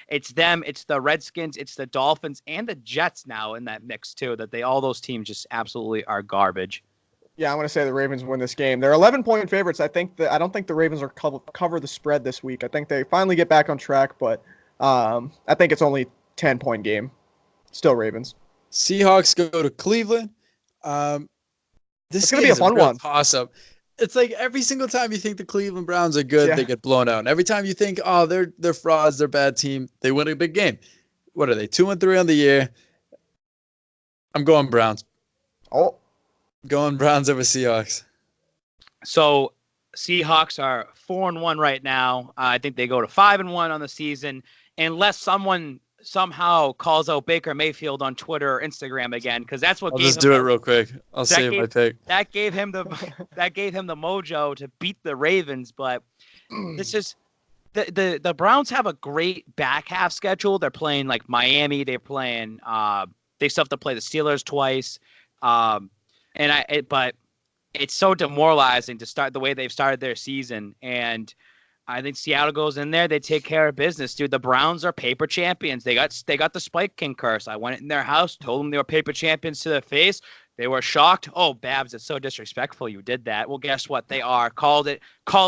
It's them, it's the Redskins, it's the Dolphins, and the Jets now in that mix too. All those teams just absolutely are garbage. Yeah, I'm going to say the Ravens win this game. They're 11-point favorites. I don't think the Ravens are cover the spread this week. I think they finally get back on track, but I think it's only 10-point game. Still Ravens. Seahawks go to Cleveland. This is going to be a fun one. Toss-up. It's like every single time you think the Cleveland Browns are good, they get blown out. And every time you think, they're frauds, they're a bad team, they win a big game. What are they, 2-3 on the year? I'm going Browns. Oh. Going Browns over Seahawks. So Seahawks are 4-1 right now. I think they go to 5-1 on the season, unless someone somehow calls out Baker Mayfield on Twitter or Instagram again, because that's what I'll gave just him do it real quick. I'll save my pick. that gave him the mojo to beat the Ravens. But this is the Browns have a great back half schedule. They're playing like Miami. They're playing. They still have to play the Steelers twice. But it's so demoralizing to start the way they've started their season. And I think Seattle goes in there. They take care of business, dude. The Browns are paper champions. They got the Spike King curse. I went in their house, told them they were paper champions to their face. They were shocked. Oh, Babs, it's so disrespectful you did that. Well, guess what? They are. Call it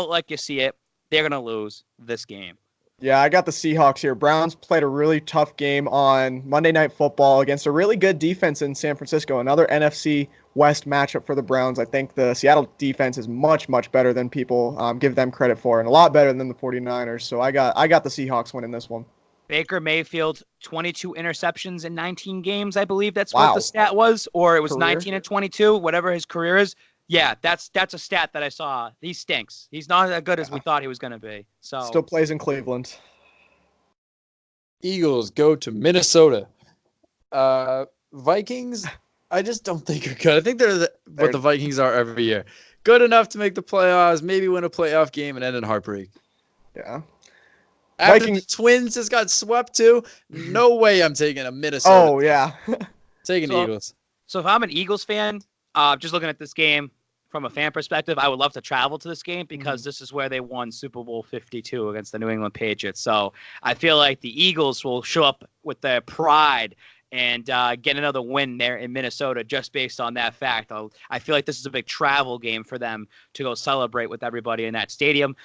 like you see it. They're going to lose this game. Yeah, I got the Seahawks here. Browns played a really tough game on Monday Night Football against a really good defense in San Francisco. Another NFC West matchup for the Browns. I think the Seattle defense is much, much better than people give them credit for, and a lot better than the 49ers. So I got the Seahawks winning this one. Baker Mayfield, 22 interceptions in 19 games, I believe that's what the stat was, or it was career? 19 and 22, whatever his career is. Yeah, that's a stat that I saw. He stinks. He's not as good as we thought he was going to be. So still plays in Cleveland. Eagles go to Minnesota. Vikings, I just don't think are good. I think they're what the Vikings are every year. Good enough to make the playoffs, maybe win a playoff game and end in heartbreak. Yeah. After the Twins just got swept too, no way I'm taking a Minnesota. Oh, yeah. Taking the Eagles. So if I'm an Eagles fan, just looking at this game from a fan perspective, I would love to travel to this game because this is where they won Super Bowl 52 against the New England Patriots. So I feel like the Eagles will show up with their pride and get another win there in Minnesota just based on that fact. I feel like this is a big travel game for them to go celebrate with everybody in that stadium.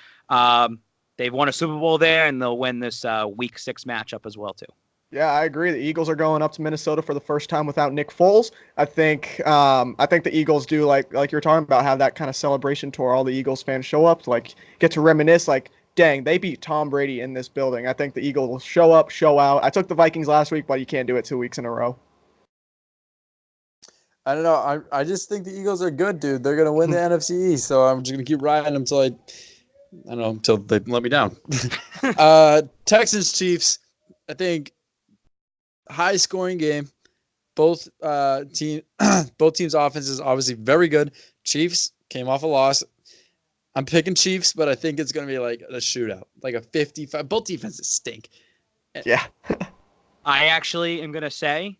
They've won a Super Bowl there, and they'll win this Week 6 matchup as well, too. Yeah, I agree. The Eagles are going up to Minnesota for the first time without Nick Foles. I think the Eagles do like you were talking about, have that kind of celebration tour. All the Eagles fans show up to like get to reminisce. Like, dang, they beat Tom Brady in this building. I think the Eagles will show up, show out. I took the Vikings last week, but you can't do it 2 weeks in a row. I don't know. I just think the Eagles are good, dude. They're gonna win the NFC East, so I'm just gonna keep riding them until they let me down. Texans Chiefs. I think high scoring game. Both teams' offense is obviously very good. Chiefs came off a loss. I'm picking Chiefs, but I think it's going to be like a shootout, like a 55. Both defenses stink. Yeah. I actually am going to say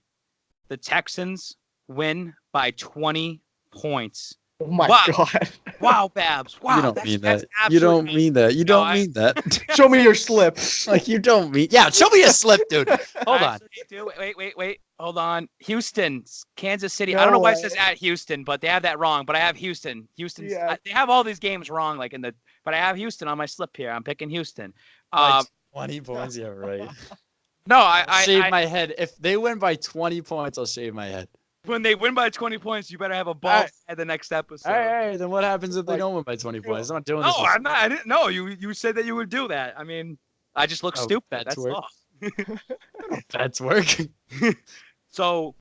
the Texans win by 20 points. Oh my God. Wow, Babs. Wow. You don't mean that. You don't mean that. You don't mean that. Show me your slip. Like, you don't mean. Yeah, show me a slip, dude. Hold on. Wait. Hold on. Houston, Kansas City. I don't know why it says at Houston, but they have that wrong. But I have Houston. They have all these games wrong, but I have Houston on my slip here. I'm picking Houston. 20 points. Yeah, right. No, I shave my head. If they win by 20 points, I'll shave my head. When they win by 20 points, you better have a ball at the next episode. All right, then what happens if they don't win by 20 points? I'm not doing this. No, I'm not. I didn't know. You said that you would do that. I mean, I just look stupid. That's all. That's working. So,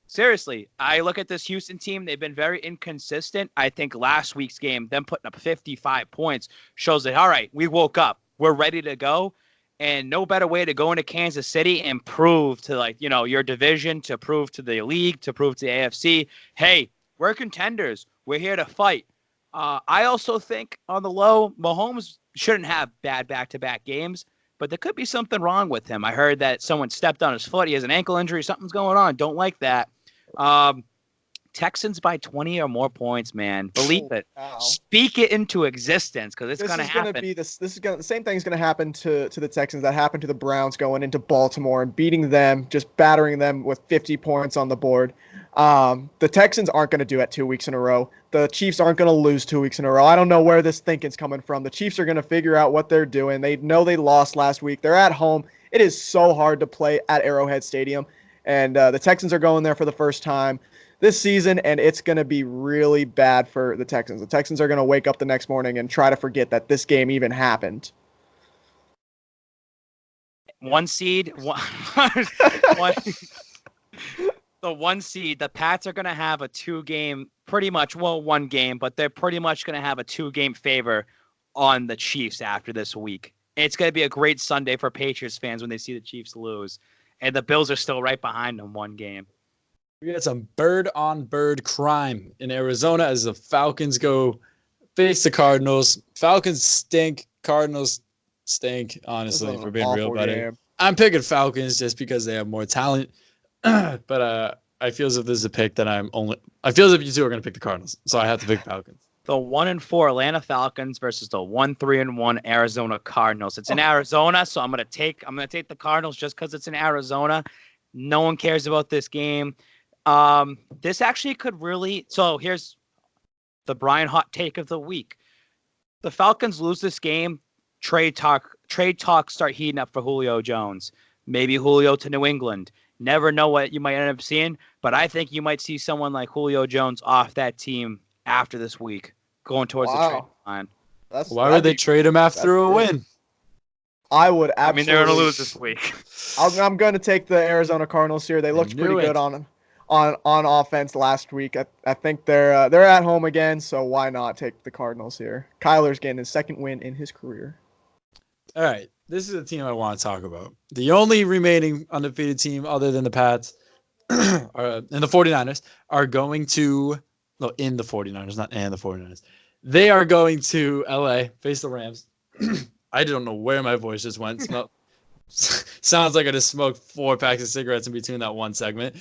seriously, I look at this Houston team. They've been very inconsistent. I think last week's game, them putting up 55 points, shows that, all right, we woke up. We're ready to go. And no better way to go into Kansas City and prove to, your division, to prove to the league, to prove to the AFC, hey, we're contenders. We're here to fight. I also think on the low, Mahomes shouldn't have bad back-to-back games, but there could be something wrong with him. I heard that someone stepped on his foot. He has an ankle injury. Something's going on. Don't like that. Texans by 20 or more points, man. Believe it. Wow. Speak it into existence because it's going to happen. The same thing's going to happen to the Texans that happened to the Browns going into Baltimore and beating them, just battering them with 50 points on the board. The Texans aren't going to do it 2 weeks in a row. The Chiefs aren't going to lose 2 weeks in a row. I don't know where this thinking's coming from. The Chiefs are going to figure out what they're doing. They know they lost last week. They're at home. It is so hard to play at Arrowhead Stadium. And the Texans are going there for the first time this season, and it's going to be really bad for the Texans. The Texans are going to wake up the next morning and try to forget that this game even happened. One seed, the one seed, the Pats are going to have a 2-game pretty much, well, one game, but they're pretty much going to have a 2-game favor on the Chiefs after this week. It's going to be a great Sunday for Patriots fans when they see the Chiefs lose. And the Bills are still right behind them 1 game. We got some bird-on-bird crime in Arizona as the Falcons go face the Cardinals. Falcons stink. Cardinals stink, honestly, for being real about it. I'm picking Falcons just because they have more talent. But I feel as if this is a pick that I feel as if you two are going to pick the Cardinals. So I have to pick Falcons. The 1-4 Atlanta Falcons versus the 1-3-1 Arizona Cardinals. It's in Arizona, so I'm gonna take the Cardinals just because it's in Arizona. No one cares about this game. This actually could really. So here's the Brian hot take of the week. The Falcons lose this game. Trade talk start heating up for Julio Jones. Maybe Julio to New England. Never know what you might end up seeing, but I think you might see someone like Julio Jones off that team after this week, going towards the trade line. Why would they trade him after a win? I would absolutely. I mean, they're going to lose this week. I'm going to take the Arizona Cardinals here. They looked pretty good on offense last week. I think they're at home again, so why not take the Cardinals here? Kyler's getting his 2nd win in his career. All right, this is a team I want to talk about. The only remaining undefeated team other than the Pats and the 49ers are going to. No, in the 49ers, not in the 49ers. They are going to LA, face the Rams. I don't know where my voice just went. Sounds like I just smoked 4 packs of cigarettes in between that one segment.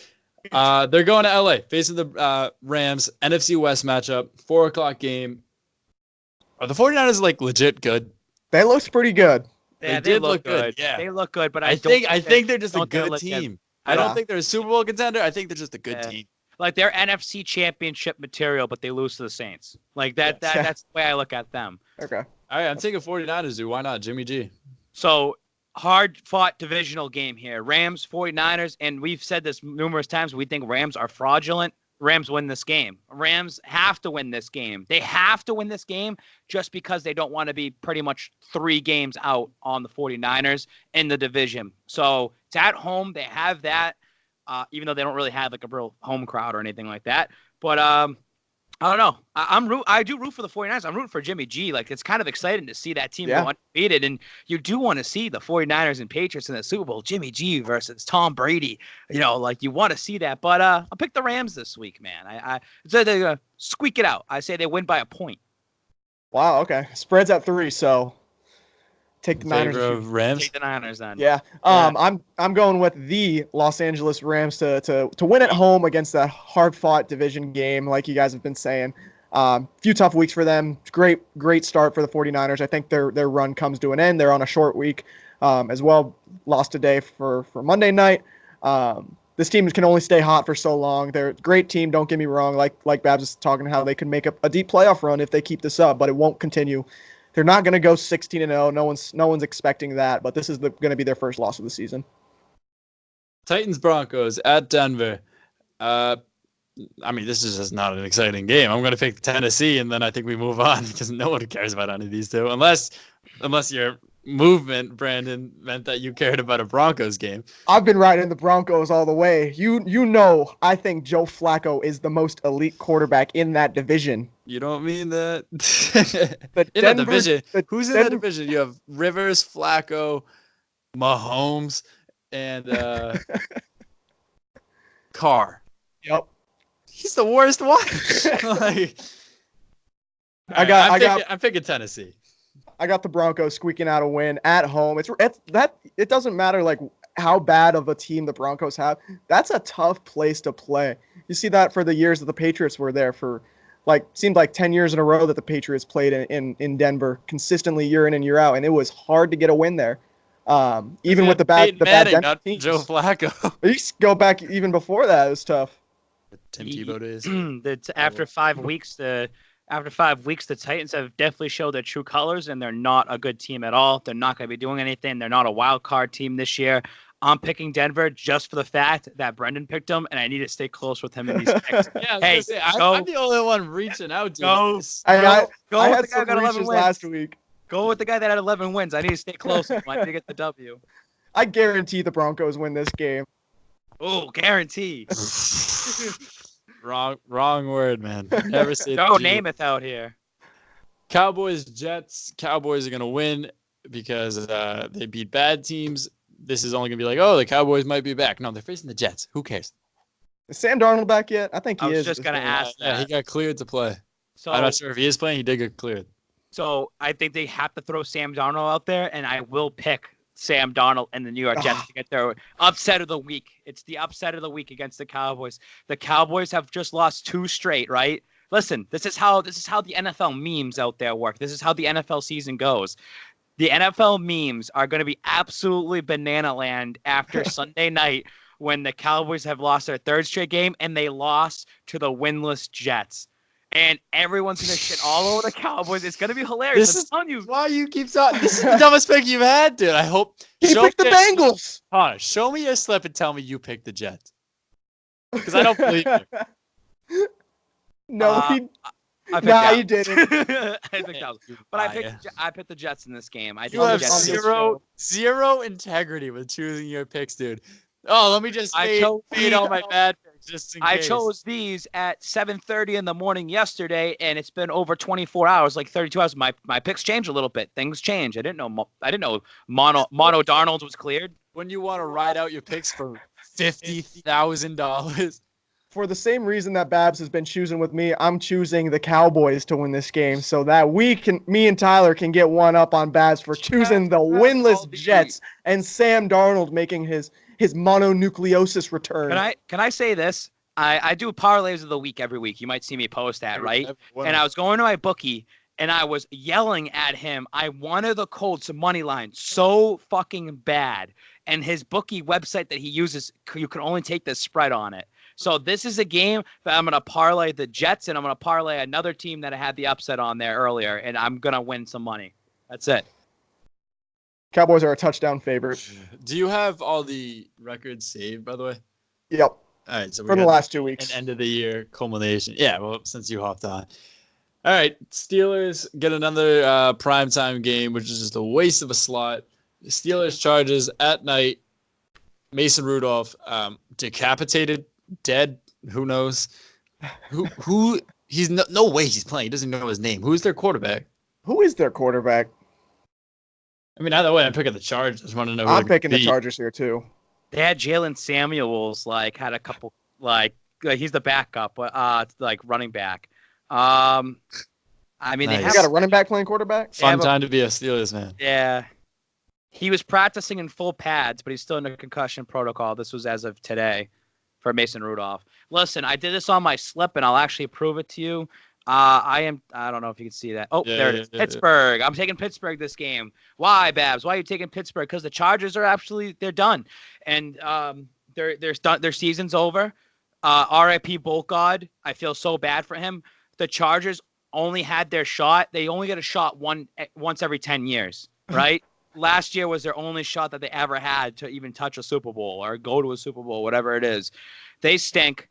They're going to LA, facing the Rams, NFC West matchup, 4:00 game. Are the 49ers like legit good? They looked pretty good. Yeah, they did look good. Yeah. They look good, but I think they're just a good team. I don't Yeah. think they're a Super Bowl contender. I think they're just a good team. Like they're NFC Championship material, but they lose to the Saints. Like that's the way I look at them. Okay. All right, I'm taking 49ers, dude. Why not? Jimmy G. So hard-fought divisional game here. Rams, 49ers, and we've said this numerous times. We think Rams are fraudulent. Rams win this game. Rams have to win this game. They have to win this game just because they don't want to be pretty much 3 games out on the 49ers in the division. So it's at home. They have that. Even though they don't really have like a real home crowd or anything like that. But I don't know. I do root for the 49ers. I'm rooting for Jimmy G. Like, it's kind of exciting to see that team go undefeated. And you do want to see the 49ers and Patriots in the Super Bowl. Jimmy G versus Tom Brady. You know, like, you want to see that. But I'll pick the Rams this week, man. I say they're going to squeak it out. I say they win by a point. Wow, okay. Spread's at 3, so take the Niners. Rams. Take the Niners then. Yeah. I'm going with the Los Angeles Rams to win at home against that hard-fought division game, like you guys have been saying. Few tough weeks for them. Great start for the 49ers. I think their run comes to an end. They're on a short week as well. Lost today for Monday night. This team can only stay hot for so long. They're a great team, don't get me wrong. Like Babs is talking how they could make a deep playoff run if they keep this up, but it won't continue. They're not going to go 16-0. No one's expecting that, but this is going to be their first loss of the season. Titans Broncos at Denver. I mean, this is just not an exciting game. I'm going to pick Tennessee, and then I think we move on because no one cares about any of these two, unless your movement, Brandon, meant that you cared about a Broncos game. I've been riding the Broncos all the way. You know, I think Joe Flacco is the most elite quarterback in that division. You don't mean that? In that division? Who's in that division? You have Rivers, Flacco, Mahomes, and Carr. Yep. He's the worst one. I'm picking Tennessee. I got the Broncos squeaking out a win at home. It doesn't matter like how bad of a team the Broncos have. That's a tough place to play. You see that for the years that the Patriots were there for, seemed like 10 years in a row that the Patriots played in Denver consistently year in and year out, and it was hard to get a win there. Even with the bad Denver teams. Joe Flacco. You go back even before that, it was tough. Tim Tebow days. After 5 weeks, After 5 weeks, the Titans have definitely showed their true colors, and they're not a good team at all. They're not going to be doing anything. They're not a wild card team this year. I'm picking Denver just for the fact that Brendan picked them, and I need to stay close with him in these picks. I'm the only one reaching out to go. I Go had with the guy some that got 11 reaches wins. last week. Go with the guy that had 11 wins. I need to stay close with him. I need to get the W. I guarantee the Broncos win this game. Oh, guarantee. Wrong word, man. Never say No G. Namath out here. Cowboys, Jets. Cowboys are going to win because they beat bad teams. This is only going to be like, oh, the Cowboys might be back. No, they're facing the Jets. Who cares? Is Sam Darnold back yet? I think he I was is. just going to ask that. Yeah, he got cleared to play. So, I'm not sure if he is playing. He did get cleared. So I think they have to throw Sam Darnold out there, and I will pick Sam Darnold and the New York Jets to get their upset of the week. It's the upset of the week against the Cowboys. The Cowboys have just lost 2 straight, right? Listen, this is how the NFL memes out there work. This is how the NFL season goes. The NFL memes are going to be absolutely banana land after Sunday night when the Cowboys have lost their 3rd straight game and they lost to the winless Jets. And everyone's going to shit all over the Cowboys. It's going to be hilarious. This is telling you. why you keep talking. This is the dumbest pick you've had, dude. I hope. He picked the Bengals. Connor, show me your slip and tell me you picked the Jets. Because I don't believe you. No, I picked you didn't. I picked Cowboys. But I picked the Jets in this game. I You think the have Jets zero integrity with choosing your picks, dude. Oh, let me just I chose fade all my bad picks just in case. I chose these at 7:30 in the morning yesterday, and it's been over 24 hours, like 32 hours. My picks changed a little bit. Things change. I didn't know Mono Darnold was cleared. When you want to ride out your picks for $50,000. For the same reason that Babs has been choosing with me, I'm choosing the Cowboys to win this game so that me and Tyler can get one up on Babs for choosing the winless Jets and Sam Darnold making his mononucleosis return. Can I say this? I do parlays of the week every week. You might see me post that, right? And I was going to my bookie and I was yelling at him. I wanted the Colts money line so fucking bad. And his bookie website that he uses, you can only take the spread on it. So this is a game that I'm going to parlay the Jets, and I'm going to parlay another team that I had the upset on there earlier, and I'm going to win some money. That's it. Cowboys are a touchdown favorite. Do you have all the records saved, by the way? Yep. All right. So from the last 2 weeks. An end of the year culmination. Yeah, well, since you hopped on. All right. Steelers get another primetime game, which is just a waste of a slot. The Steelers Chargers at night. Mason Rudolph decapitated. Dead, who knows? Who he's no way he's playing. He doesn't know his name. Who's their quarterback? Who is their quarterback? I mean, either way, I'm picking the Chargers. I just want to know. I'm picking the Chargers here too. They had Jalen Samuels had a couple he's the backup, like running back. I mean, Nice. they You got a running back playing quarterback. Fun time to be a Steelers fan. Yeah. He was practicing in full pads, but he's still in a concussion protocol. This was as of today for Mason Rudolph. Listen, I did this on my slip, and I'll actually prove it to you. I don't know if you can see that. Oh, there it is. Pittsburgh. I'm taking Pittsburgh this game. Why, Babs? Why are you taking Pittsburgh? Because the Chargers are they're done. And their season's over. R.I.P. Bolt God. I feel so bad for him. The Chargers only had their shot. They only get a shot once every 10 years, right? Last year was their only shot that they ever had to even touch a Super Bowl or go to a Super Bowl, whatever it is. They stink.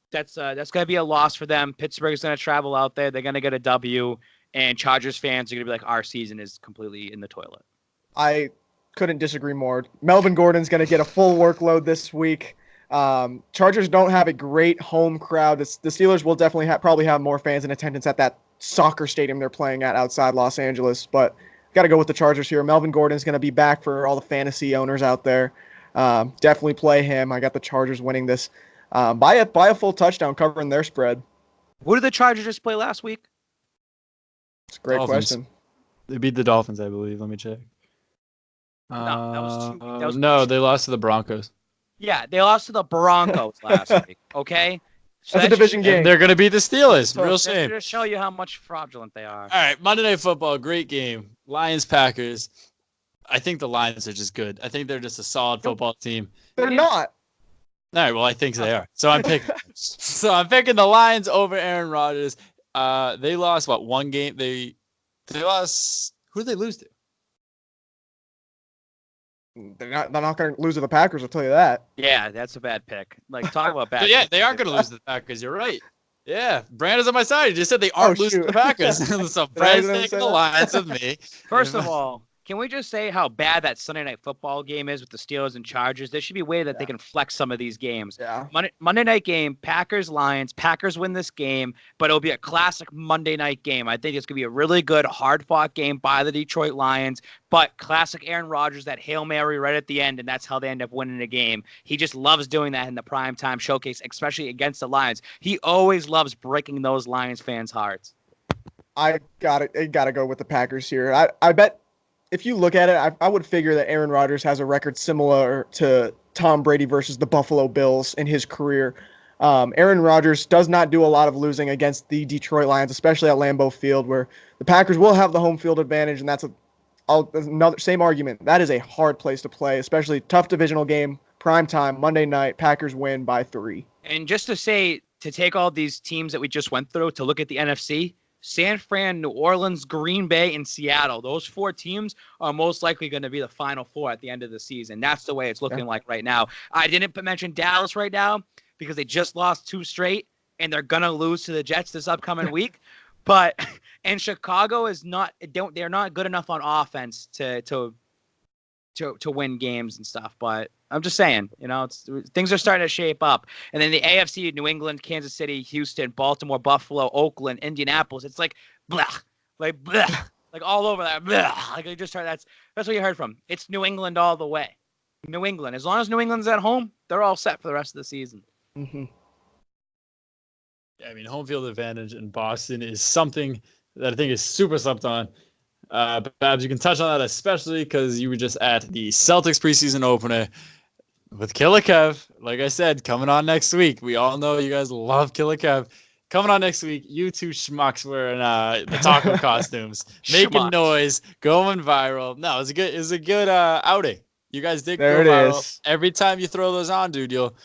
That's going to be a loss for them. Pittsburgh's going to travel out there. They're going to get a W, and Chargers fans are going to be like, our season is completely in the toilet. I couldn't disagree more. Melvin Gordon's going to get a full workload this week. Chargers don't have a great home crowd. The Steelers will definitely probably have more fans in attendance at that soccer stadium they're playing at outside Los Angeles, but got to go with the Chargers here. Melvin Gordon's going to be back for all the fantasy owners out there. Definitely play him. I got the Chargers winning this by a full touchdown, covering their spread. Who did the Chargers just play last week? It's a great question. They beat the Dolphins, I believe. Let me check. No, that was no, they lost to the Broncos. Yeah, they lost to the Broncos last week. Okay. So That's a division game. And they're going to beat the Steelers. Real shame. To show you how much fraudulent they are. All right, Monday Night Football, great game. Lions-Packers. I think the Lions are just good. I think they're just a solid football team. They're not. All right, well, I think they are. So I'm picking the Lions over Aaron Rodgers. They lost one game? They lost. Who did they lose to? They're not going to lose to the Packers. I'll tell you that. Yeah, that's a bad pick. Talk about bad. Yeah, they are going to lose to the Packers. You're right. Yeah, Brandon's on my side. He just said they aren't losing to the Packers. So Brandon's taking the Lions with me. First of all, Can we just say how bad that Sunday Night Football game is with the Steelers and Chargers? There should be a way that they can flex some of these games. Yeah. Monday night game, Packers-Lions. Packers win this game, but it'll be a classic Monday night game. I think it's going to be a really good, hard-fought game by the Detroit Lions, but classic Aaron Rodgers, that Hail Mary right at the end, and that's how they end up winning the game. He just loves doing that in the primetime showcase, especially against the Lions. He always loves breaking those Lions fans' hearts. I gotta go with the Packers here. I bet if you look at it, I would figure that Aaron Rodgers has a record similar to Tom Brady versus the Buffalo Bills in his career. Aaron Rodgers does not do a lot of losing against the Detroit Lions, especially at Lambeau Field, where the Packers will have the home field advantage, and that's another same argument. That is a hard place to play, especially tough divisional game, prime time, Monday night. Packers win by 3. And just to take all these teams that we just went through to look at the NFC, San Fran, New Orleans, Green Bay, and Seattle. Those 4 teams are most likely going to be the Final 4 at the end of the season. That's the way it's looking like right now. I didn't mention Dallas right now because they just lost 2 straight, and they're going to lose to the Jets this upcoming week. But and Chicago is not. They're not good enough on offense to win games and stuff. But I'm just saying, things are starting to shape up. And then the AFC, New England, Kansas City, Houston, Baltimore, Buffalo, Oakland, Indianapolis. It's like blah, like all over that. Blah. Like I just heard that's what you heard from. It's New England all the way. New England. As long as New England's at home, they're all set for the rest of the season. Mm-hmm. Yeah, I mean, home field advantage in Boston is something that I think is super slept on. Babs, you can touch on that, especially because you were just at the Celtics preseason opener with Killer Kev. Like I said, coming on next week. We all know you guys love Killer Kev. Coming on next week, you 2 schmucks wearing the taco costumes, making noise, going viral. No, it was a good outing. You guys did there go it viral. is. Every time you throw those on, dude, you'll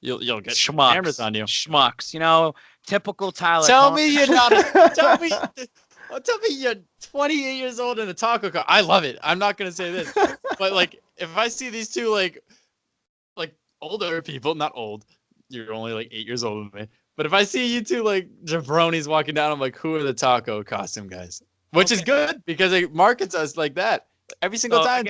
get cameras on you. Schmucks, typical Tyler. Tell me you're not. Tell me you're 28 years old in a taco car. I love it. I'm not gonna say this, but like if I see these 2 like older people, not old, you're only like 8 years older than me. But if I see you 2 like jabronis walking down, I'm like, who are the taco costume guys? Which is good because it markets us like that every single time.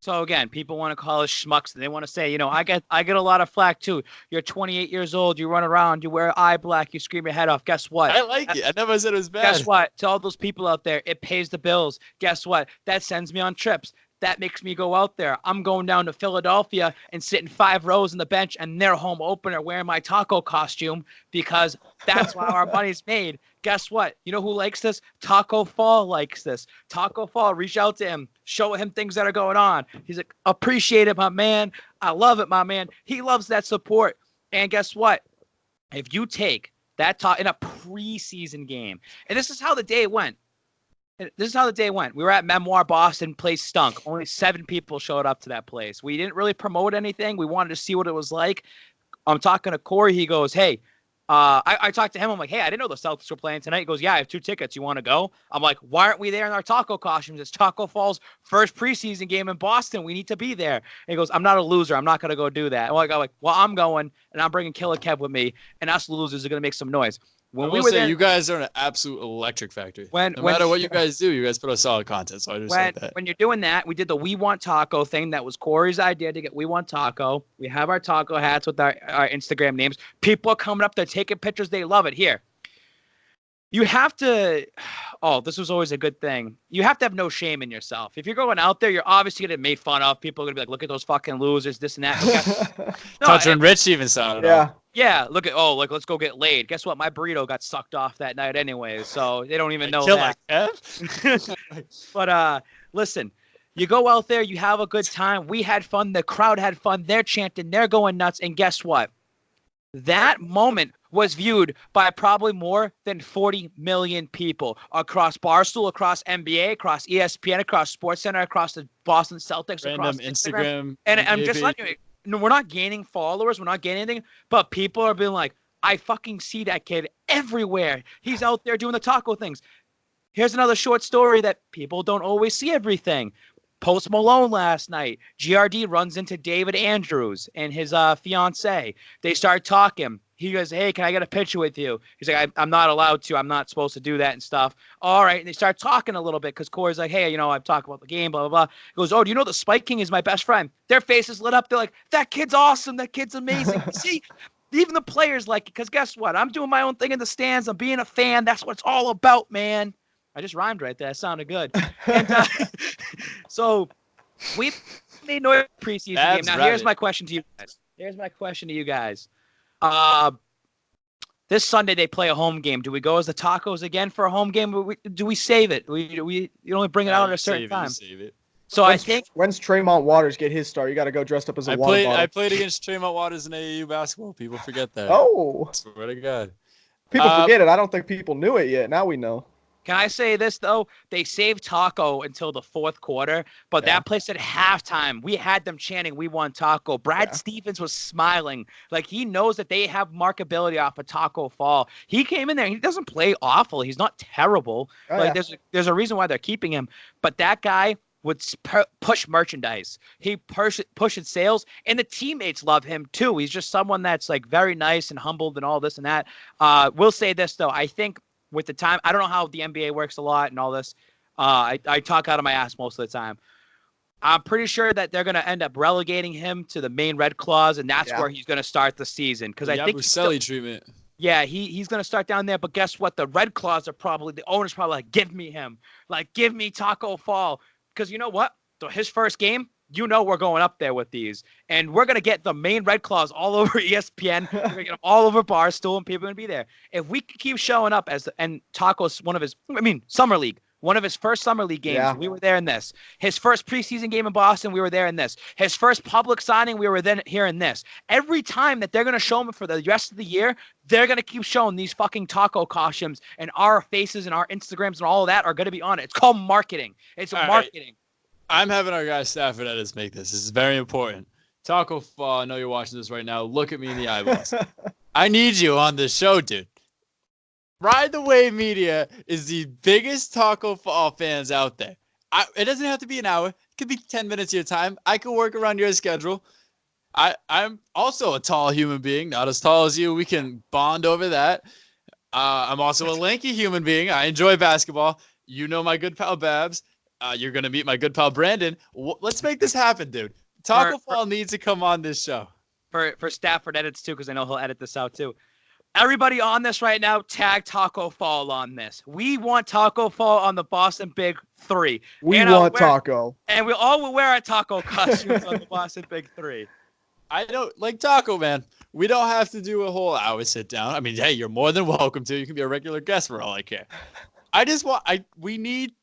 So again, people want to call us schmucks. They want to say, I get a lot of flack too. You're 28 years old. You run around. You wear eye black. You scream your head off. Guess what? I like it. I never said it was bad. Guess what? To all those people out there, it pays the bills. Guess what? That sends me on trips. That makes me go out there. I'm going down to Philadelphia and sitting 5 rows on the bench and their home opener wearing my taco costume because that's how our money's made. Guess what? You know who likes this? Taco Fall likes this. Taco Fall, reach out to him. Show him things that are going on. He's like, appreciate it, my man. I love it, my man. He loves that support. And guess what? If you take that talk in a preseason game, and this is how the day went. We were at Memoir Boston. Place stunk. Only 7 people showed up to that place. We didn't really promote anything. We wanted to see what it was like. I'm talking to Corey. He goes, hey, I talked to him. I'm like, hey, I didn't know the Celtics were playing tonight. He goes, yeah, I have 2 tickets. You want to go? I'm like, why aren't we there in our taco costumes? It's Taco Fall's first preseason game in Boston. We need to be there. And he goes, I'm not a loser. I'm not going to go do that. I'm like, well, I'm going, and I'm bringing Killer Kev with me, and us losers are going to make some noise. When we were there, you guys are an absolute electric factory. No matter what you guys do, you guys put out solid content. So I just like that. When you're doing that, we did the We Want Taco thing. That was Corey's idea to get We Want Taco. We have our taco hats with our Instagram names. People are coming up. They're taking pictures. They love it. Here. You have to – this was always a good thing. You have to have no shame in yourself. If you're going out there, you're obviously going to get made fun of. People are going to be like, look at those fucking losers, this and that. Toucher and Rich even sounded off. Yeah, look at let's go get laid. Guess what? My burrito got sucked off that night anyway, so they don't even know that. But listen, you go out there, you have a good time. We had fun. The crowd had fun. They're chanting. They're going nuts. And guess what? That moment was viewed by probably more than 40 million people across Barstool, across NBA, across ESPN, across SportsCenter, across the Boston Celtics, random across Instagram. And I'm just letting you. No, we're not gaining followers. We're not gaining anything. But people are being like, I fucking see that kid everywhere. He's out there doing the taco things. Here's another short story that people don't always see everything. Post Malone last night. GRD runs into David Andrews and his fiance. They start talking. he goes, hey, can I get a picture with you? He's like, I'm not allowed to. I'm not supposed to do that and stuff. All right. And they start talking a little bit because Corey's like, hey, I've talked about the game, blah, blah, blah. He goes, oh, do you know the Spike King is my best friend? Their faces lit up. They're like, that kid's awesome. That kid's amazing. See, even the players like it because guess what? I'm doing my own thing in the stands. I'm being a fan. That's what it's all about, man. I just rhymed right there. That sounded good. And so we made no preseason game. Now, here's my question to you guys. This Sunday they play a home game. Do we go as the Tacos again for a home game? Do we save it? You only bring it out at a certain time. Save it. So I think when's Tremont Waters get his start? You got to go dressed up as a water bottle. I played against Tremont Waters in AAU basketball. People forget that. Oh, I swear to God. People forget it. I don't think people knew it yet. Now we know. Can I say this, though? They saved Taco until the fourth quarter, but that place at halftime, we had them chanting, we won Taco. Brad Stevens was smiling. Like, he knows that they have markability off of Taco Fall. He came in there. He doesn't play awful. He's not terrible. There's a reason why they're keeping him. But that guy would push merchandise. He pushes sales, and the teammates love him, too. He's just someone that's, like, very nice and humbled and all this and that. We'll say this, though. I think with the time, I don't know how the NBA works a lot and all this. I talk out of my ass most of the time. I'm pretty sure that they're going to end up relegating him to the main Red Claws, and that's where he's going to start the season. Because I think Yabusele treatment. Yeah, he's going to start down there. But guess what? The Red Claws are the owner's probably like, give me him. Like, give me Taco Fall. Because you know what? His first game, we're going up there with these. And we're going to get the main Red Claws all over ESPN. We're going to get them all over Barstool, and people are going to be there. If we keep showing up and Taco's Summer League, one of his first Summer League games, we were there in this. His first preseason game in Boston, we were there in this. His first public signing, we were then here in this. Every time that they're going to show him for the rest of the year, they're going to keep showing these fucking Taco costumes, and our faces and our Instagrams and all of that are going to be on it. It's called marketing. It's marketing. Right. I'm having our guy Stafford Edits make this. This is very important. Taco Fall, I know you're watching this right now. Look at me in the eyeballs. I need you on this show, dude. Ride the Wave Media is the biggest Taco Fall fans out there. It doesn't have to be an hour. It could be 10 minutes of your time. I can work around your schedule. I'm also a tall human being, not as tall as you. We can bond over that. I'm also a lanky human being. I enjoy basketball. You know my good pal Babs. You're going to meet my good pal Brandon. Let's make this happen, dude. Taco Fall needs to come on this show. For Stafford Edits, too, because I know he'll edit this out, too. Everybody on this right now, tag Taco Fall on this. We want Taco Fall on the Boston Big 3. We want Taco. And we all will wear our Taco costumes on the Boston Big 3. I don't like Taco, man. We don't have to do a whole hour sit down. I mean, hey, you're more than welcome to. You can be a regular guest for all I care. We need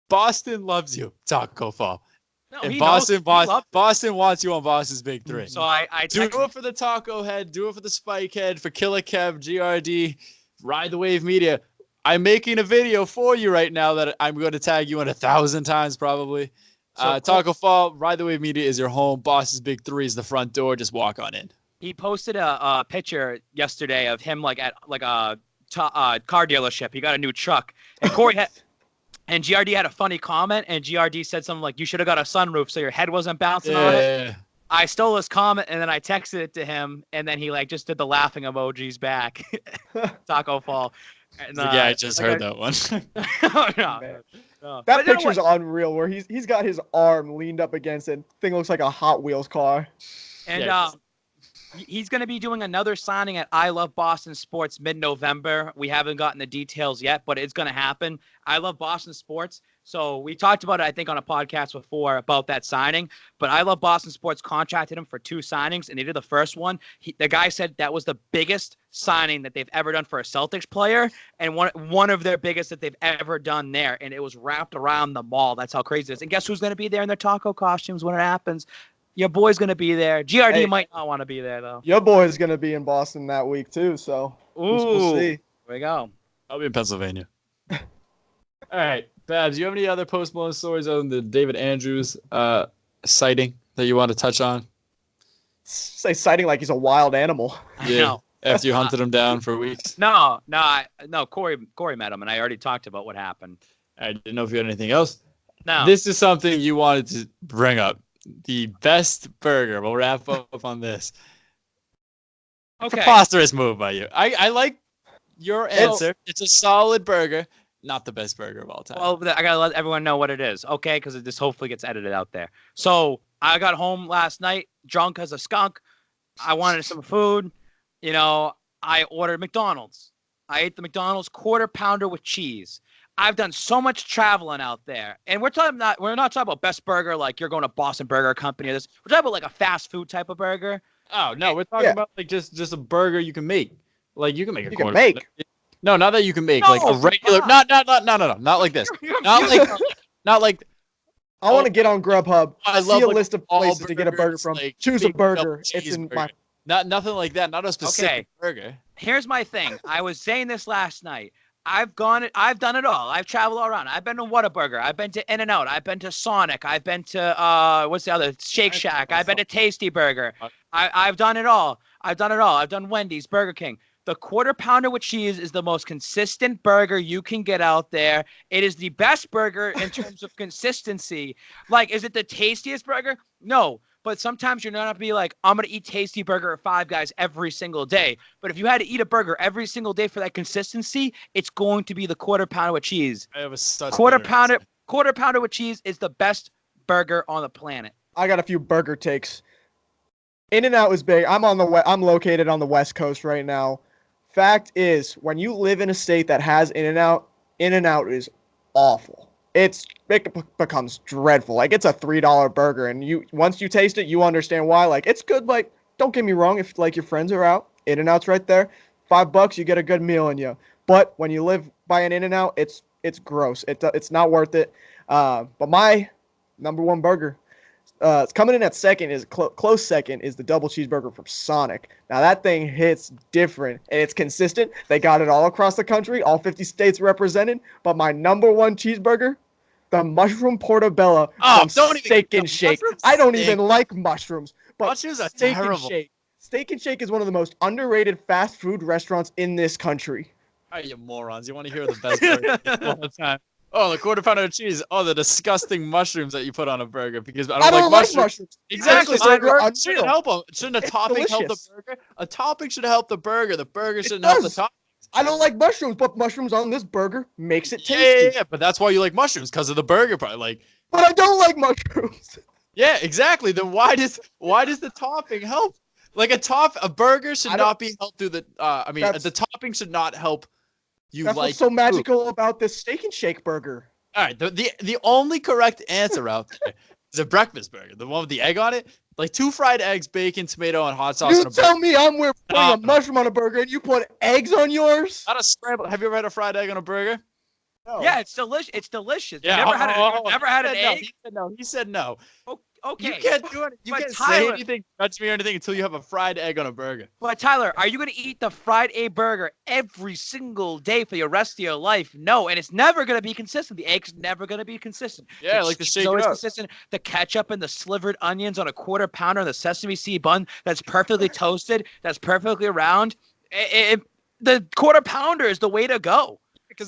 Boston loves you, Taco Fall. No, and Boston wants you on Boston's Big 3. So I do it for the Taco Head, do it for the Spike Head, for Killer Kev, GRD, Ride the Wave Media. I'm making a video for you right now that I'm going to tag you in 1,000 times probably. Taco Fall, Ride the Wave Media is your home. Boston's Big 3 is the front door. Just walk on in. He posted a picture yesterday of him at a car dealership. He got a new truck, and Corey had. And GRD had a funny comment, and GRD said something like, you should have got a sunroof so your head wasn't bouncing on it. I stole his comment, and then I texted it to him, and then he just did the laughing emojis back. Taco Fall. And, I just heard that one. No. That picture's unreal, where he's got his arm leaned up against it. Thing looks like a Hot Wheels car. And he's going to be doing another signing at I Love Boston Sports mid-November. We haven't gotten the details yet, but it's going to happen. I Love Boston Sports. So we talked about it, I think, on a podcast before about that signing. But I Love Boston Sports contracted him for 2 signings, and they did the first one. The guy said that was the biggest signing that they've ever done for a Celtics player, and one of their biggest that they've ever done there. And it was wrapped around the mall. That's how crazy it is. And guess who's going to be there in their taco costumes when it happens? Your boy's going to be there. GRD might not want to be there, though. Your boy's going to be in Boston that week, too, so we'll see. Here we go. I'll be in Pennsylvania. All right. Babs, do you have any other Post Malone stories other than the David Andrews sighting that you want to touch on? Say sighting like he's a wild animal. Yeah. After you hunted him down for weeks? No. Corey met him, and I already talked about what happened. I didn't know if you had anything else. No. This is something you wanted to bring up. The best burger. We'll wrap up on this. Okay. Preposterous move by you. I like your answer. It's a solid burger, not the best burger of all time. Well, I gotta let everyone know what it is, okay? Because this hopefully gets edited out there. So I got home last night, drunk as a skunk. I wanted some food. You know, I ordered McDonald's. I ate the McDonald's quarter pounder with cheese. I've done so much traveling out there, and we're not talking about best burger like you're going to Boston Burger Company or this. We're talking about like a fast food type of burger. Oh no, we're talking about like just a burger you can make. Like you can make a You quarter. can make. No, not that you can make No, like a regular. come No, not like this. Not like. I want to get on Grubhub. I See love a like, list of all places to get a burger burgers, from. like, Choose a big double burger. It's in my. Not nothing like that. Not a specific burger. Here's my thing. I was saying this last night. I've done it all. I've traveled all around. I've been to Whataburger. I've been to In-N-Out. I've been to Sonic. I've been to what's the other? Shake Shack. I've been to Tasty Burger. I've done it all. I've done Wendy's, Burger King. The quarter pounder with cheese is the most consistent burger you can get out there. It is the best burger in terms of consistency. Like, is it the tastiest burger? No. But sometimes you're not going to be like, I'm going to eat Tasty Burger at Five Guys every single day. But if you had to eat a burger every single day for that consistency, it's going to be the quarter pounder with cheese. I have a quarter pounder with cheese is the best burger on the planet. I got a few burger takes. In-N-Out is big. I'm located on the West Coast right now. Fact is, when you live in a state that has In-N-Out, In-N-Out is awful. It becomes dreadful. Like, it's a $3 burger, and once you taste it, you understand why. Like, it's good. Like, don't get me wrong. If like your friends are out, In-N-Out's right there. $5, you get a good meal in you. But when you live by an In-N-Out, it's gross. It's not worth it. But my number one burger, it's coming in at second, is close second, is the double cheeseburger from Sonic. Now that thing hits different and it's consistent. They got it all across the country, all 50 states represented. But my number one cheeseburger, the mushroom portobello from Steak and Shake. I don't even like mushrooms, but mushrooms are Steak terrible. and Shake. Steak and Shake is one of the most underrated fast food restaurants in this country. All right, you morons. You want to hear the best burger all the time. Oh, the quarter pounder of cheese. Oh, the disgusting mushrooms that you put on a burger because I don't like mushrooms. Exactly. So it shouldn't help them. Shouldn't a topping help the burger? A topping should help the burger. The burger shouldn't help the topping. I don't like mushrooms, but mushrooms on this burger makes it tasty. Yeah, but that's why you like mushrooms, because of the burger part. Like, but I don't like mushrooms. Yeah, exactly. Then why does the topping help? Like a burger should not be helped through the. The topping should not help. That's what's so magical about this Steak and Shake burger. All right, the only correct answer out there is a breakfast burger, the one with the egg on it, like 2 fried eggs, bacon, tomato, and hot sauce. You tell me I'm putting a mushroom on a burger and you put eggs on yours? Not a scramble. Have you ever had a fried egg on a burger? No. Yeah, it's delicious. It's delicious. Yeah. Never had an egg? He said no. Okay. You can't do it. You can't say anything, judge me or anything until you have a fried egg on a burger. But Tyler, are you going to eat the fried egg burger every single day for the rest of your life? No, and it's never going to be consistent. The egg's never going to be consistent. Yeah, like the shake it up. Consistent. The ketchup and the slivered onions on a quarter pounder and the sesame seed bun that's perfectly toasted, that's perfectly round. The quarter pounder is the way to go.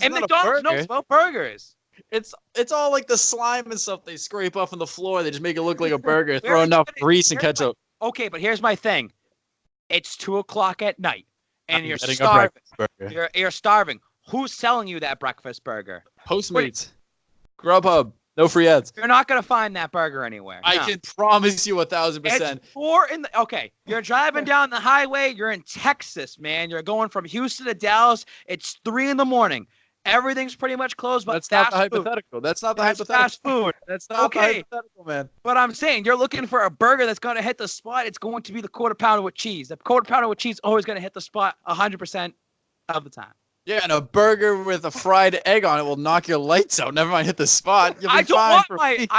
And McDonald's knows about burgers. It's all like the slime and stuff they scrape off on the floor. They just make it look like a burger. Throw enough grease and ketchup. Okay, but here's my thing. It's 2:00 at night, and you're starving. You're starving. Who's selling you that breakfast burger? Postmates, Grubhub, no free ads. You're not gonna find that burger anywhere. I can promise you 1,000%. Okay, you're driving down the highway. You're in Texas, man. You're going from Houston to Dallas. It's 3 a.m. Everything's pretty much closed, but that's not the hypothetical. That's not the hypothetical. Fast food. That's not the hypothetical, man. But I'm saying you're looking for a burger that's going to hit the spot. It's going to be the quarter pounder with cheese. The quarter pounder with cheese is always going to hit the spot 100% of the time. Yeah, and a burger with a fried egg on it will knock your lights out. Never mind hit the spot. I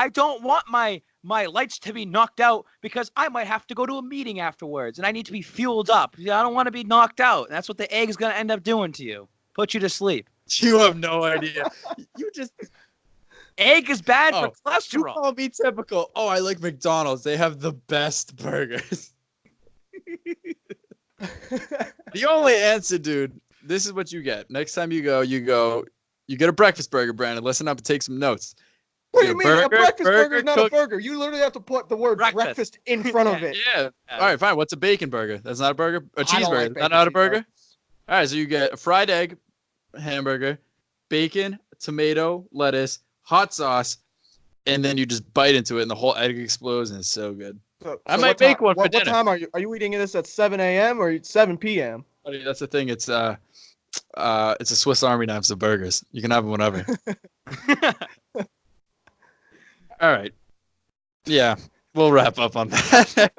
don't want my lights to be knocked out because I might have to go to a meeting afterwards and I need to be fueled up. I don't want to be knocked out. And that's what the egg is going to end up doing to you. Put you to sleep. You have no idea. Egg is bad for cholesterol. You call me typical. Oh, I like McDonald's. They have the best burgers. The only answer, dude, this is what you get. Next time you get a breakfast burger, Brandon. Listen up and take some notes. What do Get you a mean? A burger, breakfast burger is burger not cooked- a burger. You literally have to put the word Breakfast. breakfast in front of it. Yeah. All right, fine. What's a bacon burger? That's not a burger. A I don't cheeseburger. like That's not a bacon burger. cheeseburgers. All right, so you get a fried egg, hamburger, bacon, tomato, lettuce, hot sauce, and then you just bite into it, and the whole egg explodes, and it's so good. I might what make time, one for what dinner. time are you? Are you eating this at 7 a.m. or 7 p.m.? Buddy, that's the thing. It's a Swiss Army knives of burgers. You can have them whenever. All right. Yeah, we'll wrap up on that.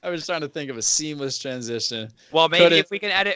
I was trying to think of a seamless transition. Well, maybe Couldn't- if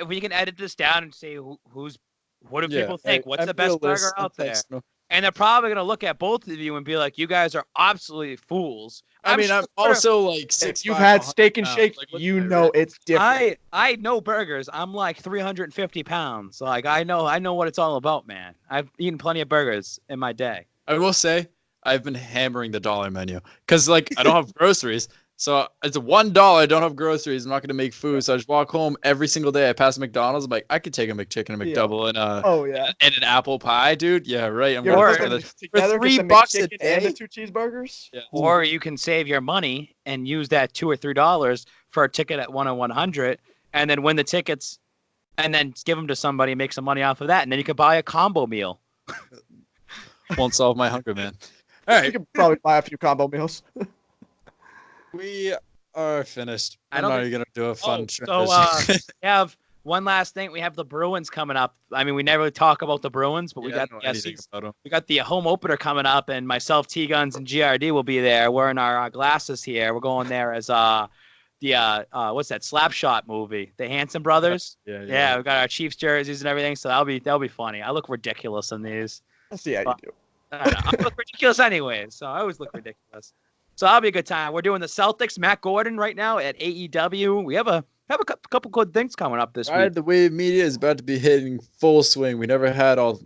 we can edit this down and say what do Yeah, people think? What's I the feel best burger this out there? intentional. And they're probably gonna look at both of you and be like, "You guys are absolutely fools." I mean, sure I'm also like 6'5", If you've had 100 Steak and pounds. Shake, Like, look you at my know wrist. it's different. I know burgers. I'm like 350 pounds. Like I know what it's all about, man. I've eaten plenty of burgers in my day. I will say I've been hammering the dollar menu because like I don't have groceries. So it's $1. I don't have groceries. I'm not going to make food. So I just walk home every single day. I pass McDonald's. I'm like, I could take a McChicken, a McDouble, and Oh yeah. and an apple pie, dude. Yeah, right. I'm You're going Or- for putting the, this together, $3 get the a McChicken and day? the 2 cheeseburgers. yeah. Or you can save your money and use that $2 or $3 for a ticket at 1-on-100, and then win the tickets, and then give them to somebody, and make some money off of that, and then you could buy a combo meal. Won't solve my hunger, man. All You right, could probably buy a few combo meals. we are finished. I I'm don't not think- even gonna do a fun Oh, transition. so we have one last thing. We have the Bruins coming up. I mean, we never talk about the Bruins, but we Yeah, I got don't know the anything SEC about 'em. we got the home opener coming up, and myself, T Guns, and GRD will be there wearing our glasses here. We're going there as the what's that Slapshot movie, the Hanson brothers. Yeah, we got our Chiefs jerseys and everything, so that'll be funny. I look ridiculous in these. I see how you do. I don't know. I look ridiculous anyway, so I always look ridiculous. So that'll be a good time. We're doing the Celtics, Matt Gordon right now at AEW. We have a couple good things coming up this week. Ride the Wave Media is about to be hitting full swing. We never had all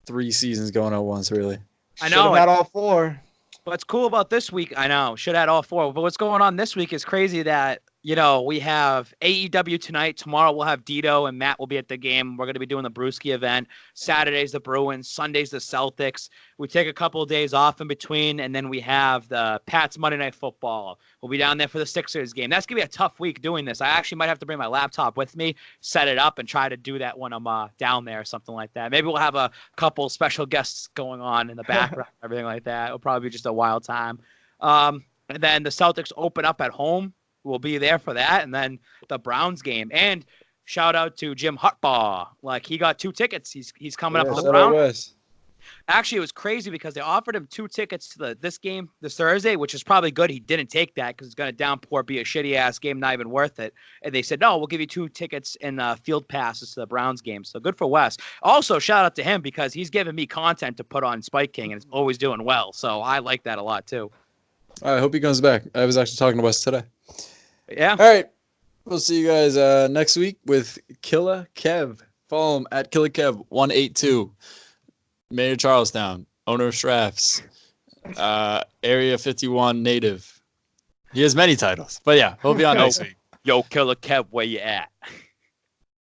3 seasons going on once, really. I Should've know. had all 4. What's cool about this week, I know, should add all 4. But what's going on this week is crazy that, we have AEW tonight. Tomorrow we'll have Dito and Matt will be at the game. We're going to be doing the Brewski event. Saturday's the Bruins. Sunday's the Celtics. We take a couple of days off in between, and then we have the Pats Monday Night Football. We'll be down there for the Sixers game. That's going to be a tough week doing this. I actually might have to bring my laptop with me, set it up, and try to do that when I'm down there or something like that. Maybe we'll have a couple special guests going on in the background, everything like that. It'll probably be just a wild time. And then the Celtics open up at home. We'll be there for that. And then the Browns game. And shout out to Jim Hartbaugh. Like, he got 2 tickets. He's coming up for the Browns. Actually, it was crazy because they offered him 2 tickets to this game this Thursday, which is probably good. He didn't take that because it's going to downpour, be a shitty-ass game, not even worth it. And they said, no, we'll give you 2 tickets and field passes to the Browns game. So good for Wes. Also, shout out to him because he's giving me content to put on Spike King, and it's always doing well. So I like that a lot, too. I hope he comes back. I was actually talking to Wes today. Yeah. All right. We'll see you guys next week with Killer Kev. Follow him at Killer Kev 182. Mayor Charlestown, owner of Schrafts, Area 51 native. He has many titles, but yeah, he'll be on next week. Yo, Killer Kev, where you at?